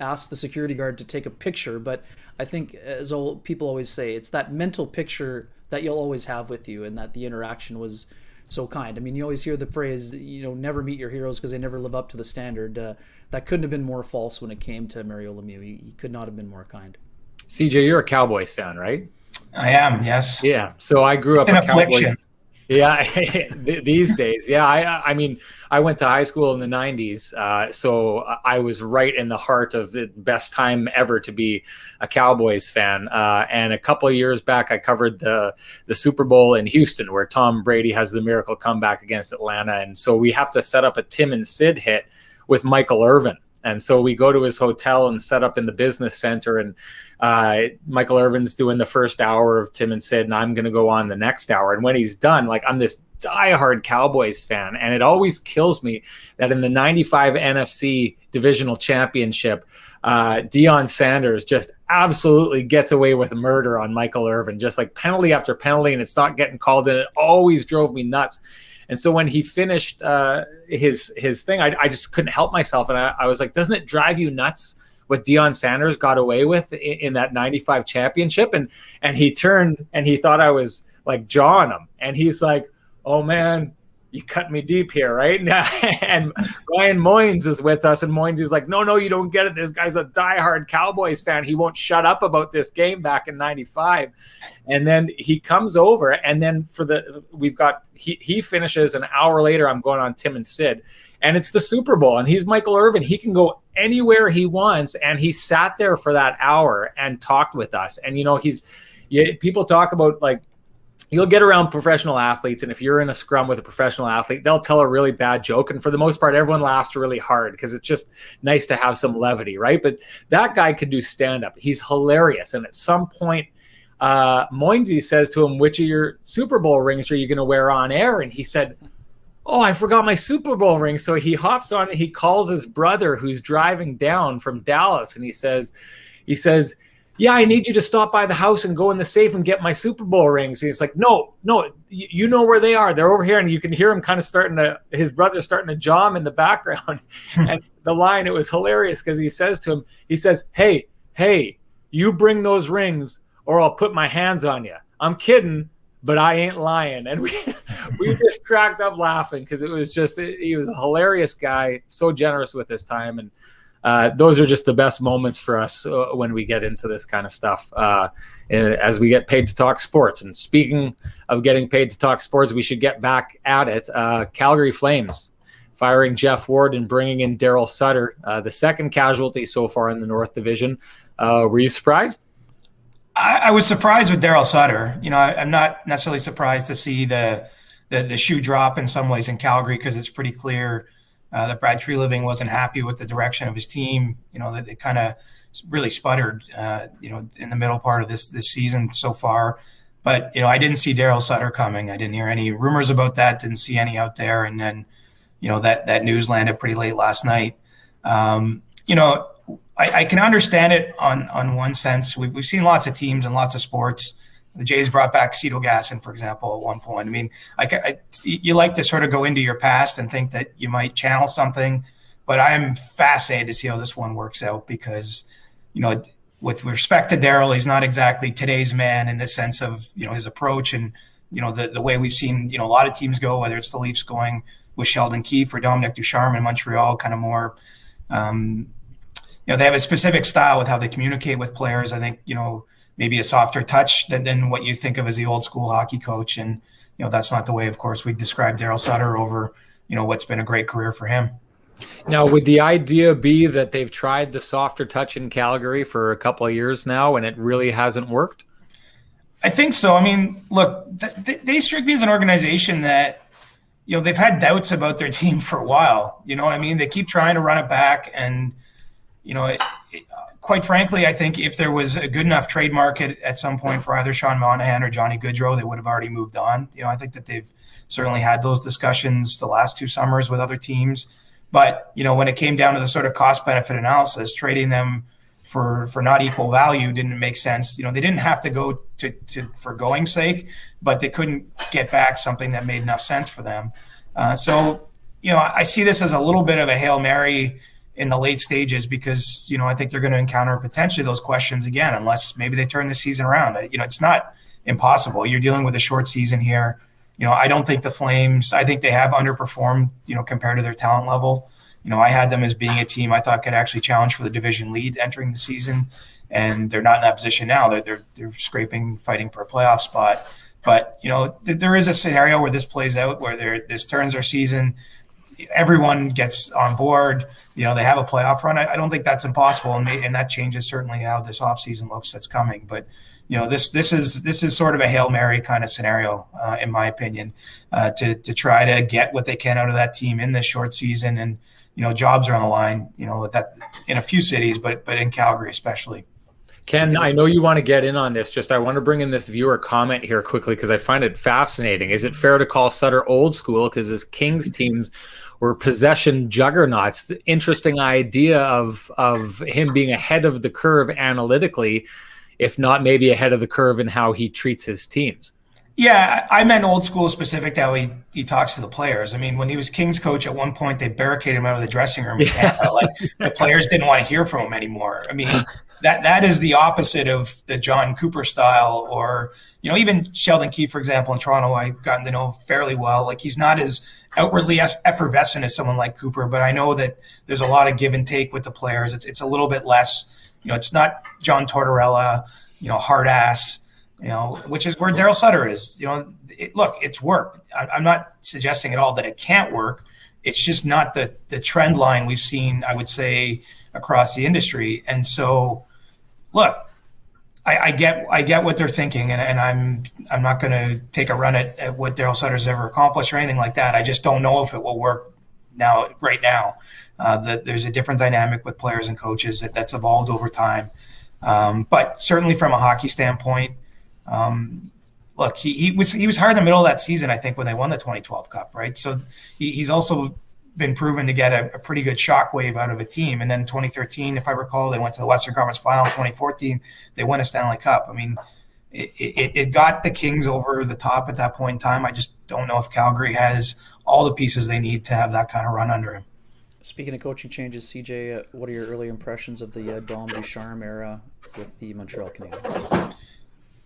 asked the security guard to take a picture. But I think, as people always say, it's that mental picture that you'll always have with you, and that the interaction was so kind. I mean, you always hear the phrase, never meet your heroes because they never live up to the standard. That couldn't have been more false when it came to Mario Lemieux. He could not have been more kind. CJ, you're a Cowboys fan, right? I am, yes. Yeah. So I grew up an a affliction. Cowboys. Yeah, these days. Yeah, I mean, I went to high school in the 90s, so I was right in the heart of the best time ever to be a Cowboys fan. And a couple of years back, I covered the Super Bowl in Houston, where Tom Brady has the miracle comeback against Atlanta. And so we have to set up a Tim and Sid hit with Michael Irvin. And so we go to his hotel and set up in the business center, and Michael Irvin's doing the first hour of Tim and Sid, and I'm going to go on the next hour. And when he's done, like, I'm this diehard Cowboys fan, and it always kills me that in the 95 NFC divisional championship, Deion Sanders just absolutely gets away with murder on Michael Irvin, just like penalty after penalty, and it's not getting called, and it always drove me nuts. And so when he finished his thing, I just couldn't help myself. And I was like, doesn't it drive you nuts what Deion Sanders got away with in that 95 championship? And he turned and he thought I was like jawing him. And he's like, oh, man, you cut me deep here, right? And Ryan Moynes is with us. And Moynes is like, no, you don't get it. This guy's a diehard Cowboys fan. He won't shut up about this game back in 95. And then he comes over, and then he finishes an hour later. I'm going on Tim and Sid, and it's the Super Bowl, and he's Michael Irvin. He can go anywhere he wants, and he sat there for that hour and talked with us. And people talk about, like, you'll get around professional athletes, and if you're in a scrum with a professional athlete, they'll tell a really bad joke, and for the most part, everyone laughs really hard because it's just nice to have some levity, right? But that guy could do stand-up. He's hilarious, and at some point, Moinsey says to him, which of your Super Bowl rings are you going to wear on air? And he said, oh, I forgot my Super Bowl ring. So he hops on it. He calls his brother who's driving down from Dallas. And he says, yeah, I need you to stop by the house and go in the safe and get my Super Bowl rings. And he's like, no, you know where they are. They're over here. And you can hear him kind of his brother starting to jaw him in the background. And the line, it was hilarious because he says to him, hey, you bring those rings or I'll put my hands on you. I'm kidding, but I ain't lying. And we just cracked up laughing because he was a hilarious guy, so generous with his time. And those are just the best moments for us when we get into this kind of stuff as we get paid to talk sports. And speaking of getting paid to talk sports, we should get back at it. Calgary Flames firing Jeff Ward and bringing in Daryl Sutter, the second casualty so far in the North Division. Were you surprised? I was surprised with Daryl Sutter. I'm not necessarily surprised to see the shoe drop in some ways in Calgary, because it's pretty clear that Brad Treliving wasn't happy with the direction of his team. That they kind of really sputtered, in the middle part of this season so far. But I didn't see Daryl Sutter coming. I didn't hear any rumors about that. Didn't see any out there. And then, that news landed pretty late last night. I can understand it on one sense. We've seen lots of teams and lots of sports. The Jays brought back Cito Gasson, for example, at one point. I mean, you like to sort of go into your past and think that you might channel something, but I'm fascinated to see how this one works out because, with respect to Daryl, he's not exactly today's man in the sense of, his approach and, the way we've seen, a lot of teams go, whether it's the Leafs going with Sheldon Keefe or Dominic Ducharme in Montreal, kind of more, they have a specific style with how they communicate with players. I think, maybe a softer touch than what you think of as the old school hockey coach. And, that's not the way, of course, we describe Daryl Sutter over, what's been a great career for him. Now, would the idea be that they've tried the softer touch in Calgary for a couple of years now and it really hasn't worked? I think so. I mean, look, they strike me as an organization that, they've had doubts about their team for a while. You know what I mean? They keep trying to run it back. And, quite frankly, I think if there was a good enough trade market at some point for either Sean Monahan or Johnny Gaudreau, they would have already moved on. I think that they've certainly had those discussions the last 2 summers with other teams. But, when it came down to the sort of cost-benefit analysis, trading them for not equal value didn't make sense. They didn't have to go to for going's sake, but they couldn't get back something that made enough sense for them. So, I see this as a little bit of a Hail Mary in the late stages because, I think they're going to encounter potentially those questions again, unless maybe they turn the season around. It's not impossible. You're dealing with a short season here. I don't think the Flames, I think they have underperformed, compared to their talent level. I had them as being a team I thought could actually challenge for the division lead entering the season, and they're not in that position now. They're scraping, fighting for a playoff spot. But, there is a scenario where this plays out, where this turns their season, everyone gets on board, they have a playoff run. I don't think that's impossible, and that changes certainly how this offseason looks that's coming. But this is sort of a Hail Mary kind of scenario, in my opinion, to try to get what they can out of that team in this short season. And, jobs are on the line, that in a few cities, but in Calgary especially. Ken, I know you want to get in on this. I want to bring in this viewer comment here quickly because I find it fascinating. Is it fair to call Sutter old school because his Kings teams were possession juggernauts? The interesting idea of him being ahead of the curve analytically, if not maybe ahead of the curve in how he treats his teams. Yeah, I meant old school specific to how he talks to the players. I mean, when he was Kings coach, at one point they barricaded him out of the dressing room in Tampa. Like the players didn't want to hear from him anymore. I mean, that is the opposite of the John Cooper style, or even Sheldon Keefe, for example, in Toronto, I've gotten to know fairly well. Like he's not as outwardly effervescent as someone like Cooper, but I know that there's a lot of give and take with the players. It's a little bit less. It's not John Tortorella, hard ass. Which is where Daryl Sutter is. Look, it's worked. I'm not suggesting at all that it can't work. It's just not the trend line we've seen, I would say, across the industry. And so, look, I get what they're thinking, and I'm not going to take a run at what Daryl Sutter's ever accomplished or anything like that. I just don't know if it will work right now. That there's a different dynamic with players and coaches that's evolved over time. But certainly from a hockey standpoint, look, he was hard in the middle of that season, I think, when they won the 2012 Cup, right? So he's also been proven to get a pretty good shockwave out of a team. And then 2013, if I recall, they went to the Western Conference Final. 2014, they won a Stanley Cup. I mean, it got the Kings over the top at that point in time. I just don't know if Calgary has all the pieces they need to have that kind of run under him. Speaking of coaching changes, CJ, what are your early impressions of the Dom Ducharme era with the Montreal Canadiens?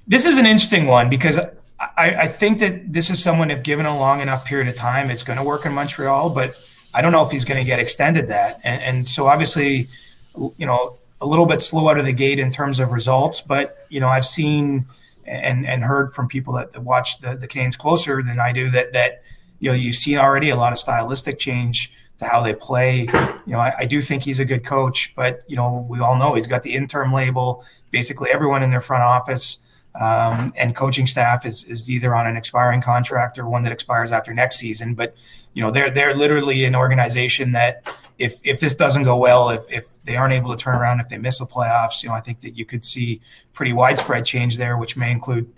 This is an interesting one because I think that this is someone, if given a long enough period of time, it's going to work in Montreal, but I don't know if he's going to get extended that. And so obviously, a little bit slow out of the gate in terms of results, but, I've seen and heard from people that watch the Canadiens closer than I do that you've seen already a lot of stylistic change to how they play. I do think he's a good coach, but, we all know he's got the interim label. Basically everyone in their front office and coaching staff is either on an expiring contract or one that expires after next season. But, they're literally an organization that if this doesn't go well, if they aren't able to turn around, if they miss the playoffs, I think that you could see pretty widespread change there, which may include,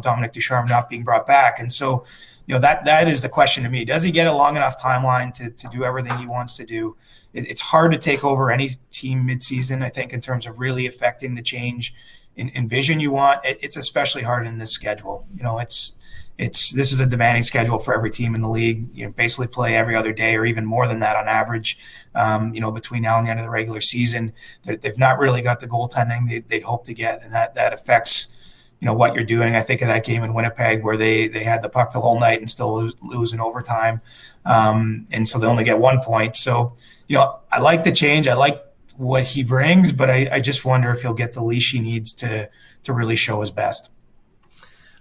Dominic Ducharme not being brought back. And so, that is the question to me. Does he get a long enough timeline to do everything he wants to do? It's hard to take over any team midseason, I think, in terms of really affecting the change in vision you want. It's especially hard in this schedule. This is a demanding schedule for every team in the league. Basically play every other day or even more than that on average, between now and the end of the regular season. They've not really got the goaltending they'd hope to get, and that affects what you're doing. I think of that game in Winnipeg where they had the puck the whole night and still lose in overtime. And so they only get 1 point. So, I like the change. I like what he brings, but I just wonder if he'll get the leash he needs to really show his best.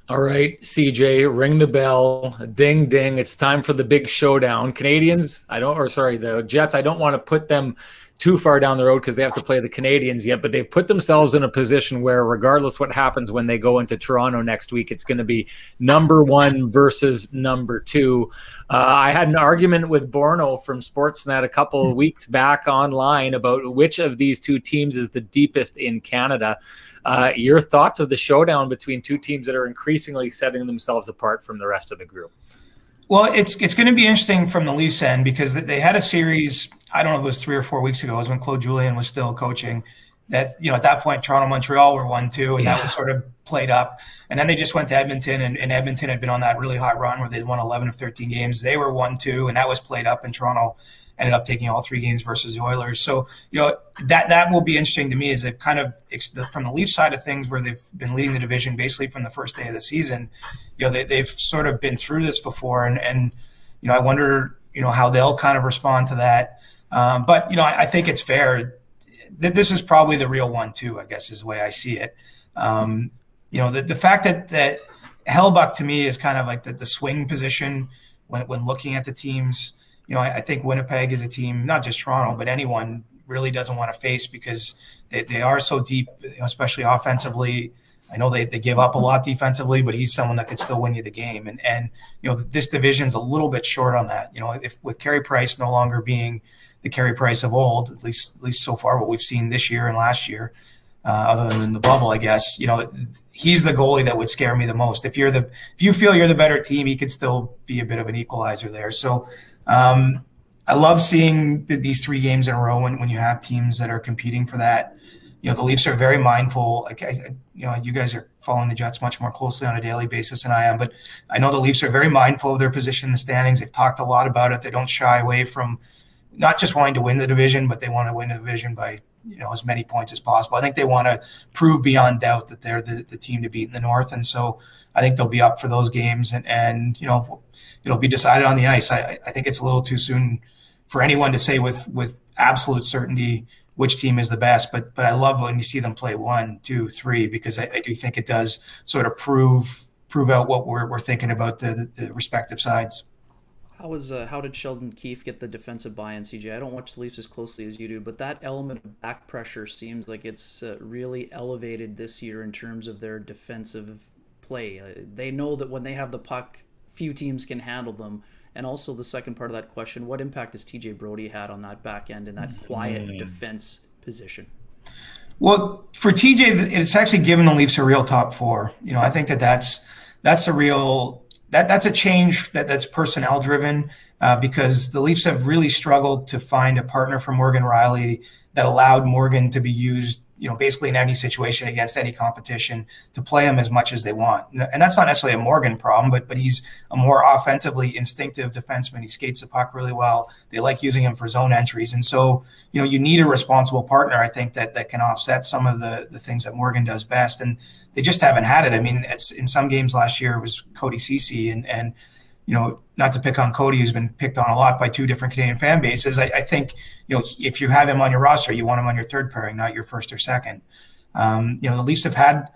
All right, CJ, ring the bell. Ding, ding. It's time for the big showdown. The Jets, I don't want to put them too far down the road because they have to play the Canadiens yet, but they've put themselves in a position where regardless what happens when they go into Toronto next week, it's going to be number 1 versus number 2. I had an argument with Borno from Sportsnet a couple of weeks back online about which of these two teams is the deepest in Canada. Your thoughts of the showdown between two teams that are increasingly setting themselves apart from the rest of the group? Well, it's going to be interesting from the Leafs end because they had a series, I don't know if it was 3 or 4 weeks ago, it was when Claude Julien was still coaching, that, at that point, Toronto, Montreal were 1-2, and that was sort of played up. And then they just went to Edmonton, and Edmonton had been on that really hot run where they'd won 11 of 13 games. They were 1-2, and that was played up, and Toronto ended up taking all 3 games versus the Oilers. So, that will be interesting to me is they've kind of, from the Leafs side of things where they've been leading the division basically from the first day of the season, they've sort of been through this before. And I wonder, how they'll kind of respond to that. But, I think it's fair. This is probably the real 1-2, I guess, is the way I see it. The fact that Hellbuck to me is kind of like the swing position when looking at the teams. I think Winnipeg is a team, not just Toronto, but anyone really doesn't want to face because they are so deep, especially offensively. I know they give up a lot defensively, but he's someone that could still win you the game. And this division's a little bit short on that. If with Carey Price no longer being the Carey Price of old, at least so far what we've seen this year and last year, other than in the bubble, I guess, he's the goalie that would scare me the most. If you feel you're the better team, he could still be a bit of an equalizer there. So I love seeing these 3 games in a row when you have teams that are competing for that. The Leafs are very mindful. You guys are following the Jets much more closely on a daily basis than I am, but I know the Leafs are very mindful of their position in the standings. They've talked a lot about it. They don't shy away from not just wanting to win the division, but they want to win the division by as many points as possible. I think they want to prove beyond doubt that they're the team to beat in the North, and so I think they'll be up for those games, and it'll be decided on the ice. I think it's a little too soon for anyone to say with absolute certainty which team is the best, but I love when you see them play 1, 2, 3 because I do think it does sort of prove out what we're thinking about the respective sides. How did Sheldon Keefe get the defensive buy-in, CJ? I don't watch the Leafs as closely as you do, but that element of back pressure seems like it's really elevated this year in terms of their defensive play. They know that when they have the puck, few teams can handle them. And also the second part of that question, what impact has TJ Brodie had on that back end in that quiet defense position? Well, for TJ, it's actually given the Leafs a real top 4. I think that's a real that's a change that's personnel driven because the Leafs have really struggled to find a partner for Morgan Rielly that allowed Morgan to be used, basically in any situation against any competition to play him as much as they want. And that's not necessarily a Morgan problem, but he's a more offensively instinctive defenseman. He skates the puck really well. They like using him for zone entries. And so, you need a responsible partner, I think, that can offset some of the things that Morgan does best. And they just haven't had it. I mean, it's in some games last year it was Cody Ceci and not to pick on Cody, who's been picked on a lot by 2 different Canadian fan bases. I think, if you have him on your roster, you want him on your third pairing, not your first or second. The Leafs have had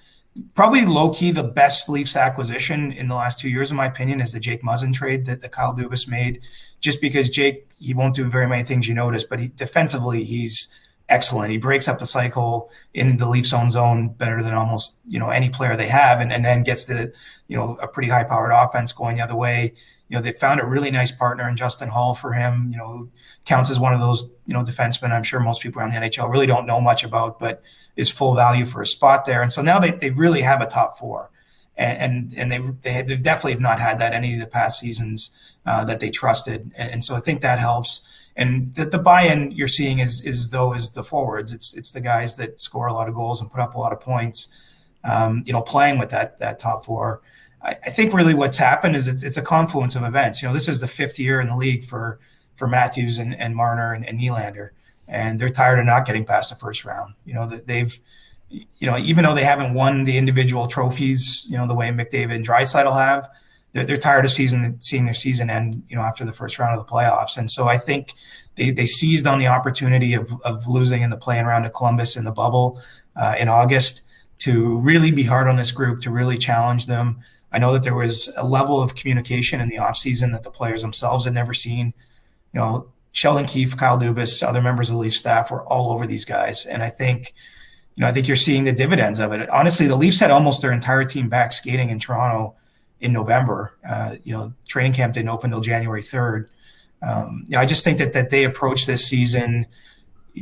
probably low-key the best Leafs acquisition in the last 2 years, in my opinion, is the Jake Muzzin trade that Kyle Dubas made, just because Jake, he won't do very many things you notice, but defensively, he's excellent. He breaks up the cycle in the Leafs own zone better than almost, any player they have, and then gets the, a pretty high-powered offense going the other way. They found a really nice partner in Justin Hall for him, who counts as one of those, defensemen I'm sure most people around the NHL really don't know much about, but is full value for a spot there. And so now they really have a top 4. And they definitely have not had that any of the past seasons that they trusted. And so I think that helps. And the buy-in you're seeing is the forwards. It's the guys that score a lot of goals and put up a lot of points, playing with that top 4. I think really what's happened is it's a confluence of events. This is the 5th year in the league for Matthews and Marner and Nylander, and they're tired of not getting past the first round. They've even though they haven't won the individual trophies, the way McDavid and Draisaitl have, they're tired of seeing their season end, after the first round of the playoffs. And so I think they seized on the opportunity of losing in the play-in round of Columbus in the bubble in August to really be hard on this group, to really challenge them. I know that there was a level of communication in the offseason that the players themselves had never seen. Sheldon Keefe, Kyle Dubas, other members of the Leafs staff were all over these guys. And I think you're seeing the dividends of it. Honestly, the Leafs had almost their entire team back skating in Toronto in November. Training camp didn't open until January 3rd. I just think that they approach this season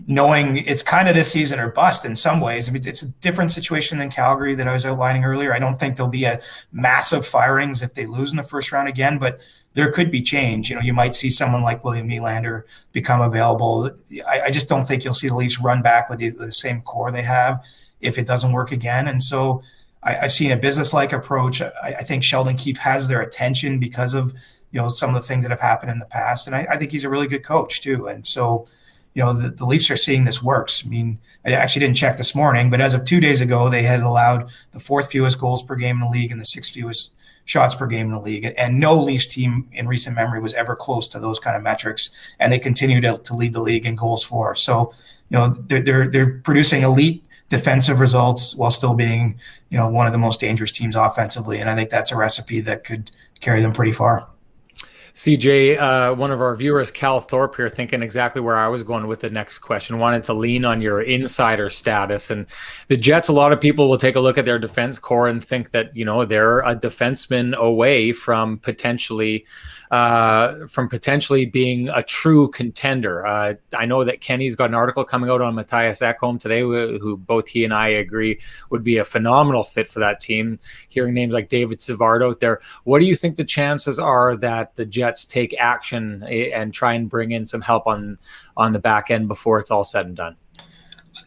knowing it's kind of this season or bust in some ways. I mean, it's a different situation than Calgary that I was outlining earlier. I don't think there'll be a massive firings if they lose in the first round again, but there could be change. You might see someone like William Nylander become available. I just don't think you'll see the Leafs run back with the same core they have if it doesn't work again. And so I've seen a business-like approach. I think Sheldon Keefe has their attention because of, some of the things that have happened in the past. And I think he's a really good coach too. And so, the Leafs are seeing this works. I mean, I actually didn't check this morning, but as of 2 days ago, they had allowed the fourth fewest goals per game in the league and the sixth fewest shots per game in the league. And no Leafs team in recent memory was ever close to those kind of metrics. And they continue to lead the league in goals for. So, they're producing elite defensive results while still being, one of the most dangerous teams offensively. And I think that's a recipe that could carry them pretty far. CJ, one of our viewers, Cal Thorpe here, thinking exactly where I was going with the next question, wanted to lean on your insider status. And the Jets, a lot of people will take a look at their defense core and think that, they're a defenseman away from potentially being a true contender. I know that Kenny's got an article coming out on Matthias Ekholm today, who both he and I agree would be a phenomenal fit for that team. Hearing names like David Savard out there, what do you think the chances are that the Jets take action and try and bring in some help on the back end before it's all said and done?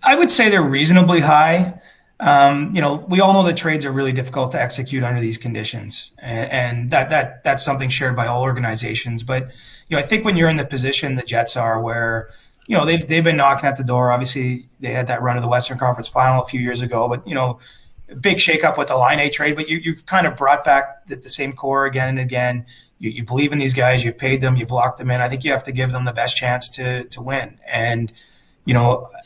I would say they're reasonably high. We all know that trades are really difficult to execute under these conditions, and that's something shared by all organizations. But I think when you're in the position the Jets are, where they've been knocking at the door. Obviously, they had that run of the Western Conference Final a few years ago, but big shakeup with the Line A trade. But you've kind of brought back the same core again and again. You believe in these guys. You've paid them. You've locked them in. I think you have to give them the best chance to win. And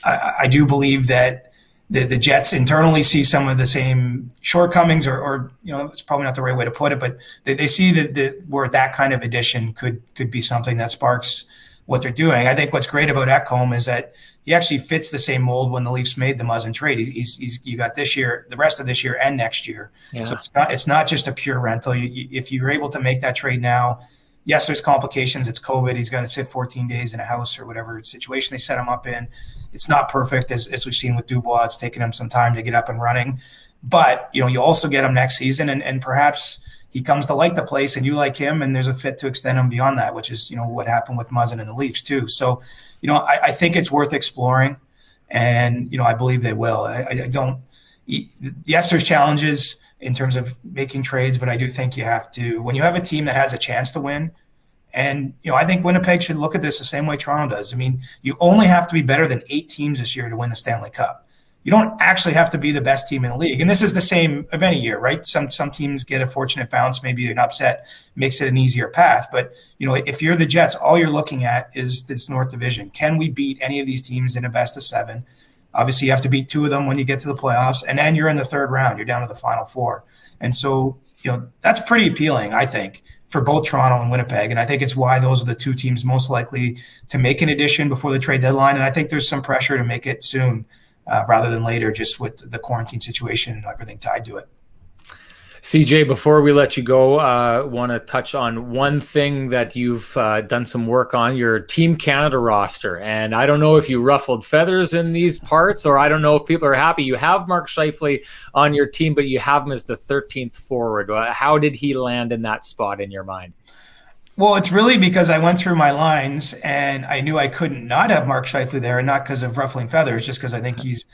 I do believe that the Jets internally see some of the same shortcomings, or it's probably not the right way to put it, but they see that where that kind of addition could be something that sparks what they're doing. I think what's great about Ekholm is that he actually fits the same mold when the Leafs made the Muzzin trade. You got this year, the rest of this year, and next year. Yeah. So it's not just a pure rental. If you're able to make that trade now, yes, there's complications. It's COVID. He's got to sit 14 days in a house or whatever situation they set him up in. It's not perfect, as we've seen with Dubois. It's taken him some time to get up and running. But, you also get him next season, and perhaps he comes to like the place and you like him, and there's a fit to extend him beyond that, which is, what happened with Muzzin and the Leafs too. So, I think it's worth exploring, and, I believe they will. Yes, there's challenges in terms of making trades, but I do think you have to, when you have a team that has a chance to win. And, I think Winnipeg should look at this the same way Toronto does. I mean, you only have to be better than 8 teams this year to win the Stanley Cup. You don't actually have to be the best team in the league. And this is the same of any year, right? Some teams get a fortunate bounce, maybe an upset makes it an easier path. But, if you're the Jets, all you're looking at is this North Division. Can we beat any of these teams in a best of 7? Obviously, you have to beat 2 of them when you get to the playoffs. And then you're in the third round. You're down to the Final Four. And so, that's pretty appealing, I think, for both Toronto and Winnipeg. And I think it's why those are the 2 teams most likely to make an addition before the trade deadline. And I think there's some pressure to make it soon rather than later, just with the quarantine situation and everything tied to it. CJ, before we let you go, want to touch on one thing that you've done some work on, your Team Canada roster. And I don't know if you ruffled feathers in these parts, or I don't know if people are happy. You have Mark Scheifele on your team, but you have him as the 13th forward. How did he land in that spot in your mind? Well, it's really because I went through my lines and I knew I couldn't not have Mark Scheifele there, and not because of ruffling feathers, just because I think he's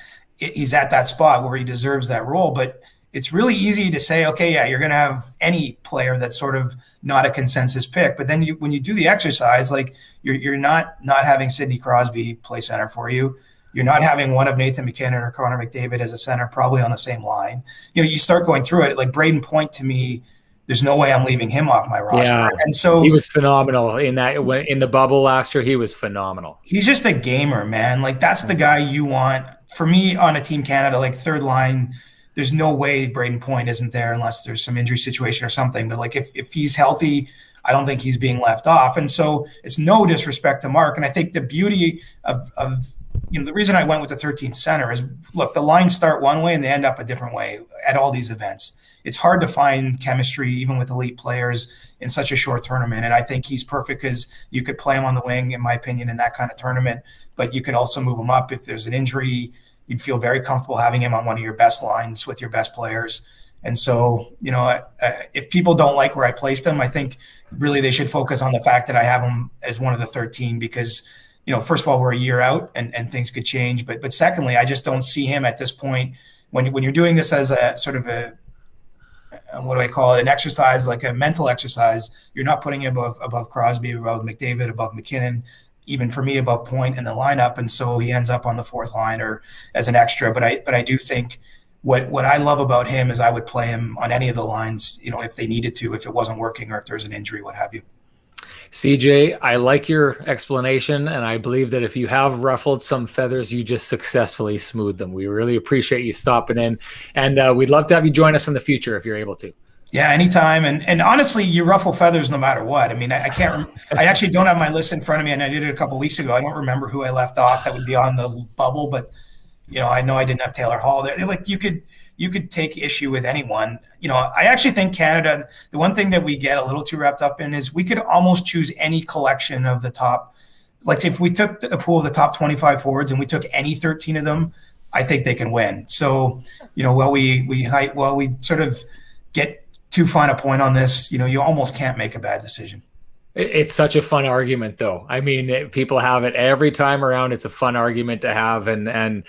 at that spot where he deserves that role. But it's really easy to say, okay, yeah, you're going to have any player that's sort of not a consensus pick. But then when you do the exercise, like you're not having Sidney Crosby play center for you. You're not having one of Nathan McKinnon or Connor McDavid as a center probably on the same line. You start going through it. Like Braden Point, to me, there's no way I'm leaving him off my roster. Yeah, and so he was phenomenal in the bubble last year. He was phenomenal. He's just a gamer, man. Like that's the guy you want. For me, on a Team Canada, like third line, there's no way Braden Point isn't there unless there's some injury situation or something. But like if he's healthy, I don't think he's being left off. And so it's no disrespect to Mark. And I think the beauty of the reason I went with the 13th center is, look, the lines start one way and they end up a different way at all these events. It's hard to find chemistry even with elite players in such a short tournament. And I think he's perfect because you could play him on the wing, in my opinion, in that kind of tournament. But you could also move him up if there's an injury. You'd feel very comfortable having him on one of your best lines with your best players. And so, if people don't like where I placed him, I think really they should focus on the fact that I have him as one of the 13 because, first of all, we're a year out and things could change. But secondly, I just don't see him at this point when you're doing this as a sort of what do I call it? An exercise, like a mental exercise. You're not putting him above Crosby, above McDavid, above McKinnon, even for me above Point in the lineup. And so he ends up on the fourth line or as an extra. But I do think what I love about him is I would play him on any of the lines, if they needed to, if it wasn't working or if there's an injury, what have you. CJ, I like your explanation, and I believe that if you have ruffled some feathers, you just successfully smooth them. We really appreciate you stopping in, and we'd love to have you join us in the future if you're able to. Yeah, anytime. And honestly, you ruffle feathers no matter what. I mean, I can't – I actually don't have my list in front of me, and I did it a couple of weeks ago. I don't remember who I left off that would be on the bubble, but, I know I didn't have Taylor Hall there. Like, you could take issue with anyone. I actually think Canada, the one thing that we get a little too wrapped up in is we could almost choose any collection of the top. Like if we took a pool of the top 25 forwards and we took any 13 of them, I think they can win. So, while we sort of get too fine a point on this, you almost can't make a bad decision. It's such a fun argument, though. I mean, people have it every time around. It's a fun argument to have. And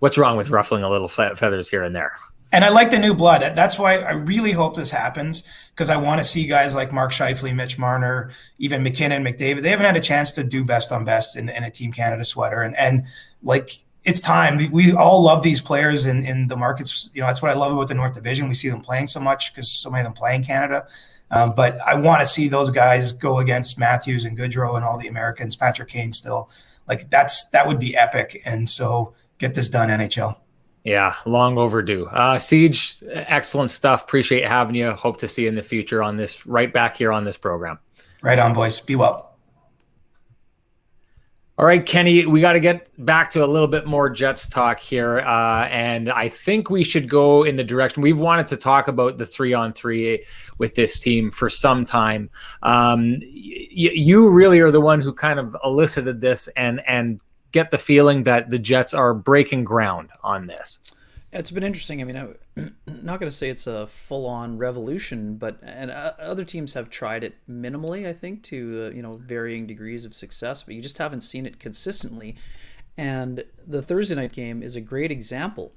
what's wrong with ruffling a little feathers here and there? And I like the new blood. That's why I really hope this happens, because I want to see guys like Mark Scheifele, Mitch Marner, even McKinnon, McDavid. They haven't had a chance to do best on best in a Team Canada sweater. And like, it's time. We all love these players in the markets. That's what I love about the North Division. We see them playing so much because so many of them play in Canada. But I want to see those guys go against Matthews and Goodrow and all the Americans, Patrick Kane still. Like, that would be epic. And so get this done, NHL. Yeah, long overdue. Siege, excellent stuff. Appreciate having you. Hope to see you in the future on this, right back here on this program. Right on, boys. Be well. All right, Kenny, we got to get back to a little bit more Jets talk here. And I think we should go in the direction. We've wanted to talk about the 3-on-3 with this team for some time. You really are the one who kind of elicited this and get the feeling that the Jets are breaking ground on this. It's been interesting. I mean, I'm not going to say it's a full-on revolution, but other teams have tried it minimally, I think, to varying degrees of success, but you just haven't seen it consistently. And the Thursday night game is a great example.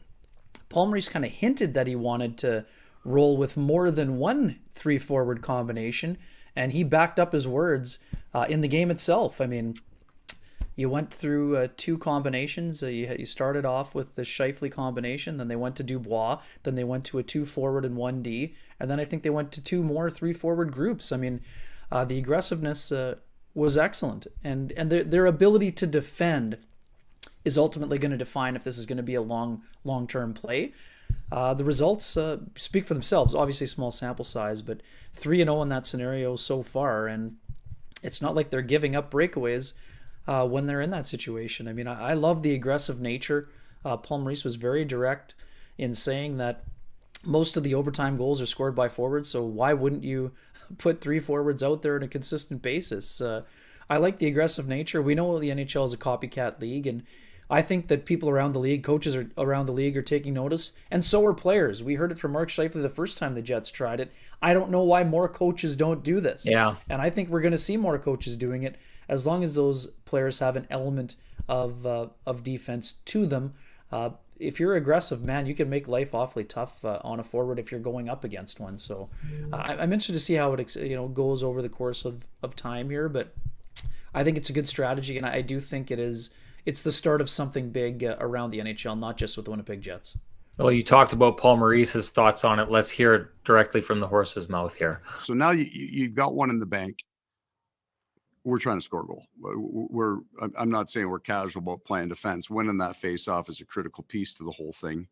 Paul Maurice kind of hinted that he wanted to roll with more than one three-forward combination, and he backed up his words in the game itself. I mean, you went through two combinations. You started off with the Scheifele combination, then they went to Dubois, then they went to a 2-forward and 1D, and then I think they went to 2 more 3-forward groups. I mean, the aggressiveness was excellent, and their ability to defend is ultimately going to define if this is going to be a long-term play. The results speak for themselves. Obviously, small sample size, but 3-0 in that scenario so far, and it's not like they're giving up breakaways when they're in that situation. I mean, I love the aggressive nature. Paul Maurice was very direct in saying that most of the overtime goals are scored by forwards, so why wouldn't you put 3 forwards out there on a consistent basis? I like the aggressive nature. We know the NHL is a copycat league, and I think that people around the league, coaches around the league are taking notice, and so are players. We heard it from Mark Scheifele the first time the Jets tried it. I don't know why more coaches don't do this. Yeah. And I think we're going to see more coaches doing it as long as those players have an element of defense to them. If you're aggressive, man, you can make life awfully tough on a forward if you're going up against one. So I'm interested to see how it goes over the course of time here, but I think it's a good strategy, and I do think it's it's the start of something big around the NHL, not just with the Winnipeg Jets. Well, you talked about Paul Maurice's thoughts on it. Let's hear it directly from the horse's mouth here. So now you've got one in the bank. We're trying to score a goal. I'm not saying we're casual about playing defense. Winning that face-off is a critical piece to the whole thing.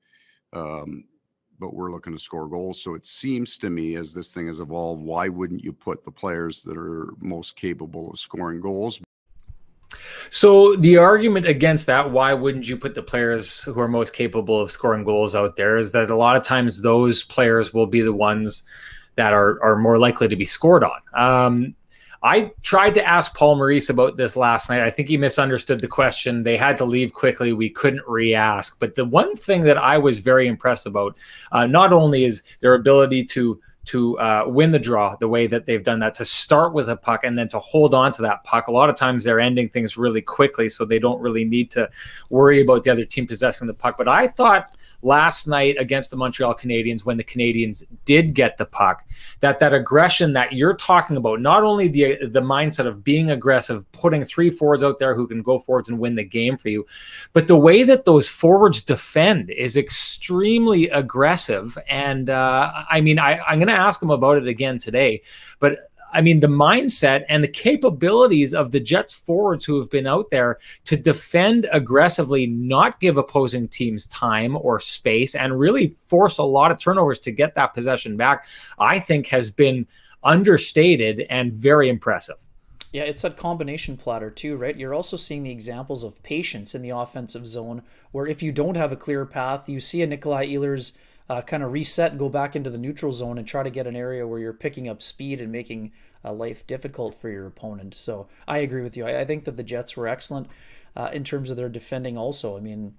But we're looking to score goals. So it seems to me, as this thing has evolved, why wouldn't you put the players that are most capable of scoring goals? So the argument against that, why wouldn't you put the players who are most capable of scoring goals out there, is that a lot of times those players will be the ones that are more likely to be scored on. I tried to ask Paul Maurice about this last night. I think he misunderstood the question. They had to leave quickly. We couldn't re-ask. But the one thing that I was very impressed about, not only is their ability to win the draw the way that they've done that, to start with a puck and then to hold on to that puck. A lot of times they're ending things really quickly, so they don't really need to worry about the other team possessing the puck. But I thought last night against the Montreal Canadiens, when the Canadiens did get the puck, that aggression that you're talking about, not only the mindset of being aggressive, putting three forwards out there who can go forwards and win the game for you, but the way that those forwards defend is extremely aggressive. And I'm going to ask him about it again today, but I mean, the mindset and the capabilities of the Jets forwards who have been out there to defend aggressively, not give opposing teams time or space, and really force a lot of turnovers to get that possession back, I think has been understated and very impressive. Yeah, it's that combination platter too, right? You're also seeing the examples of patience in the offensive zone, where if you don't have a clear path, you see a Nikolai Ehlers kind of reset and go back into the neutral zone and try to get an area where you're picking up speed and making life difficult for your opponent. So I agree with you. I think that the Jets were excellent in terms of their defending also. I mean,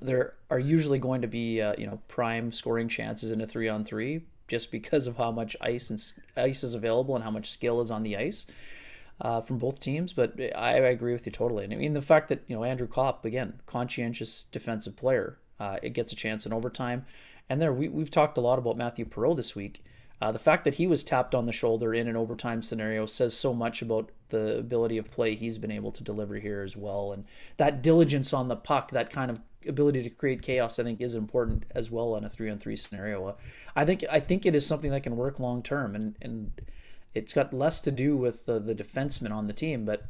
there are usually going to be prime scoring chances in a 3-on-3 just because of how much ice is available and how much skill is on the ice from both teams. But I agree with you totally. And I mean, the fact that Andrew Kopp, again, conscientious defensive player, it gets a chance in overtime. And there, we've talked a lot about Matthew Perreault this week. The fact that he was tapped on the shoulder in an overtime scenario says so much about the ability of play he's been able to deliver here as well. And that diligence on the puck, that kind of ability to create chaos, I think is important as well on a 3-on-3 scenario. I think it is something that can work long term, and it's got less to do with the defenseman on the team, but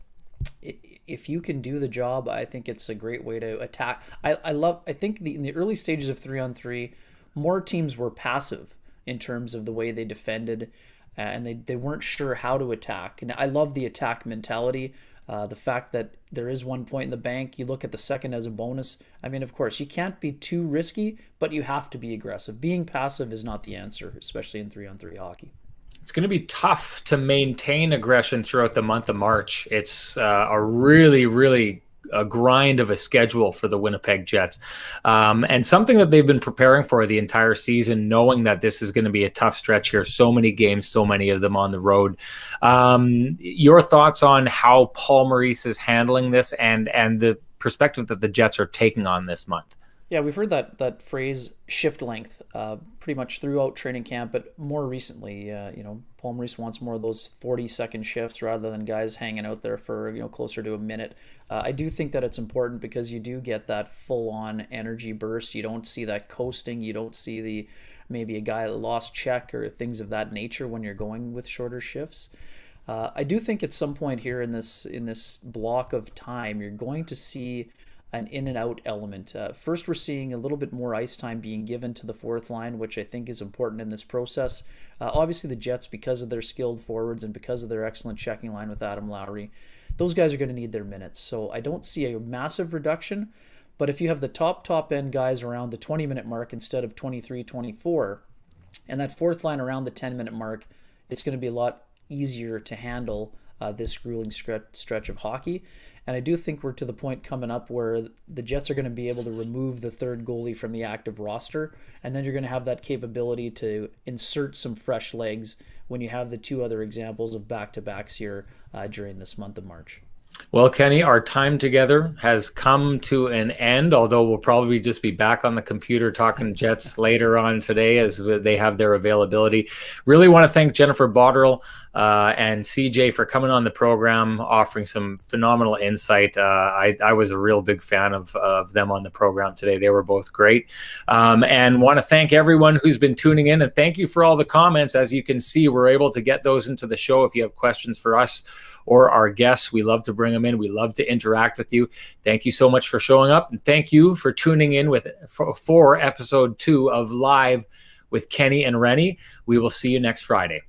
if you can do the job, I think it's a great way to attack. I think in the early stages of 3-on-3, more teams were passive in terms of the way they defended, and they weren't sure how to attack. And I love the attack mentality. The fact that there is 1 point in the bank, you look at the second as a bonus. I mean, of course, you can't be too risky, but you have to be aggressive. Being passive is not the answer, especially in 3-on-3 hockey. It's going to be tough to maintain aggression throughout the month of March. It's a really a grind of a schedule for the Winnipeg Jets, and something that they've been preparing for the entire season, knowing that this is going to be a tough stretch here. So many games, so many of them on the road. Your thoughts on how Paul Maurice is handling this and the perspective that the Jets are taking on this month? Yeah, we've heard that phrase shift length pretty much throughout training camp, but more recently, Paul Maurice wants more of those 40-second shifts rather than guys hanging out there for closer to a minute. I do think that it's important because you do get that full-on energy burst. You don't see that coasting. You don't see maybe a guy lost check or things of that nature when you're going with shorter shifts. I do think at some point here in this block of time, you're going to see an in and out element. First, we're seeing a little bit more ice time being given to the fourth line, which I think is important in this process. Obviously, the Jets, because of their skilled forwards and because of their excellent checking line with Adam Lowry, those guys are going to need their minutes. So I don't see a massive reduction, but if you have the top end guys around the 20-minute mark instead of 23, 24, and that fourth line around the 10-minute mark, it's going to be a lot easier to handle this grueling stretch of hockey. And I do think we're to the point coming up where the Jets are going to be able to remove the third goalie from the active roster, and then you're going to have that capability to insert some fresh legs when you have the two other examples of back-to-backs here during this month of March. Well, Kenny, our time together has come to an end, although we'll probably just be back on the computer talking Jets later on today as they have their availability. Really want to thank Jennifer Botterill and CJ for coming on the program, offering some phenomenal insight. I was a real big fan of them on the program today. They were both great. And want to thank everyone who's been tuning in, and thank you for all the comments. As you can see, we're able to get those into the show. If you have questions for us or our guests, we love to bring them in. We love to interact with you. Thank you so much for showing up, and thank you for tuning in for episode 2 of Live with Kenny and Rennie. We will see you next Friday.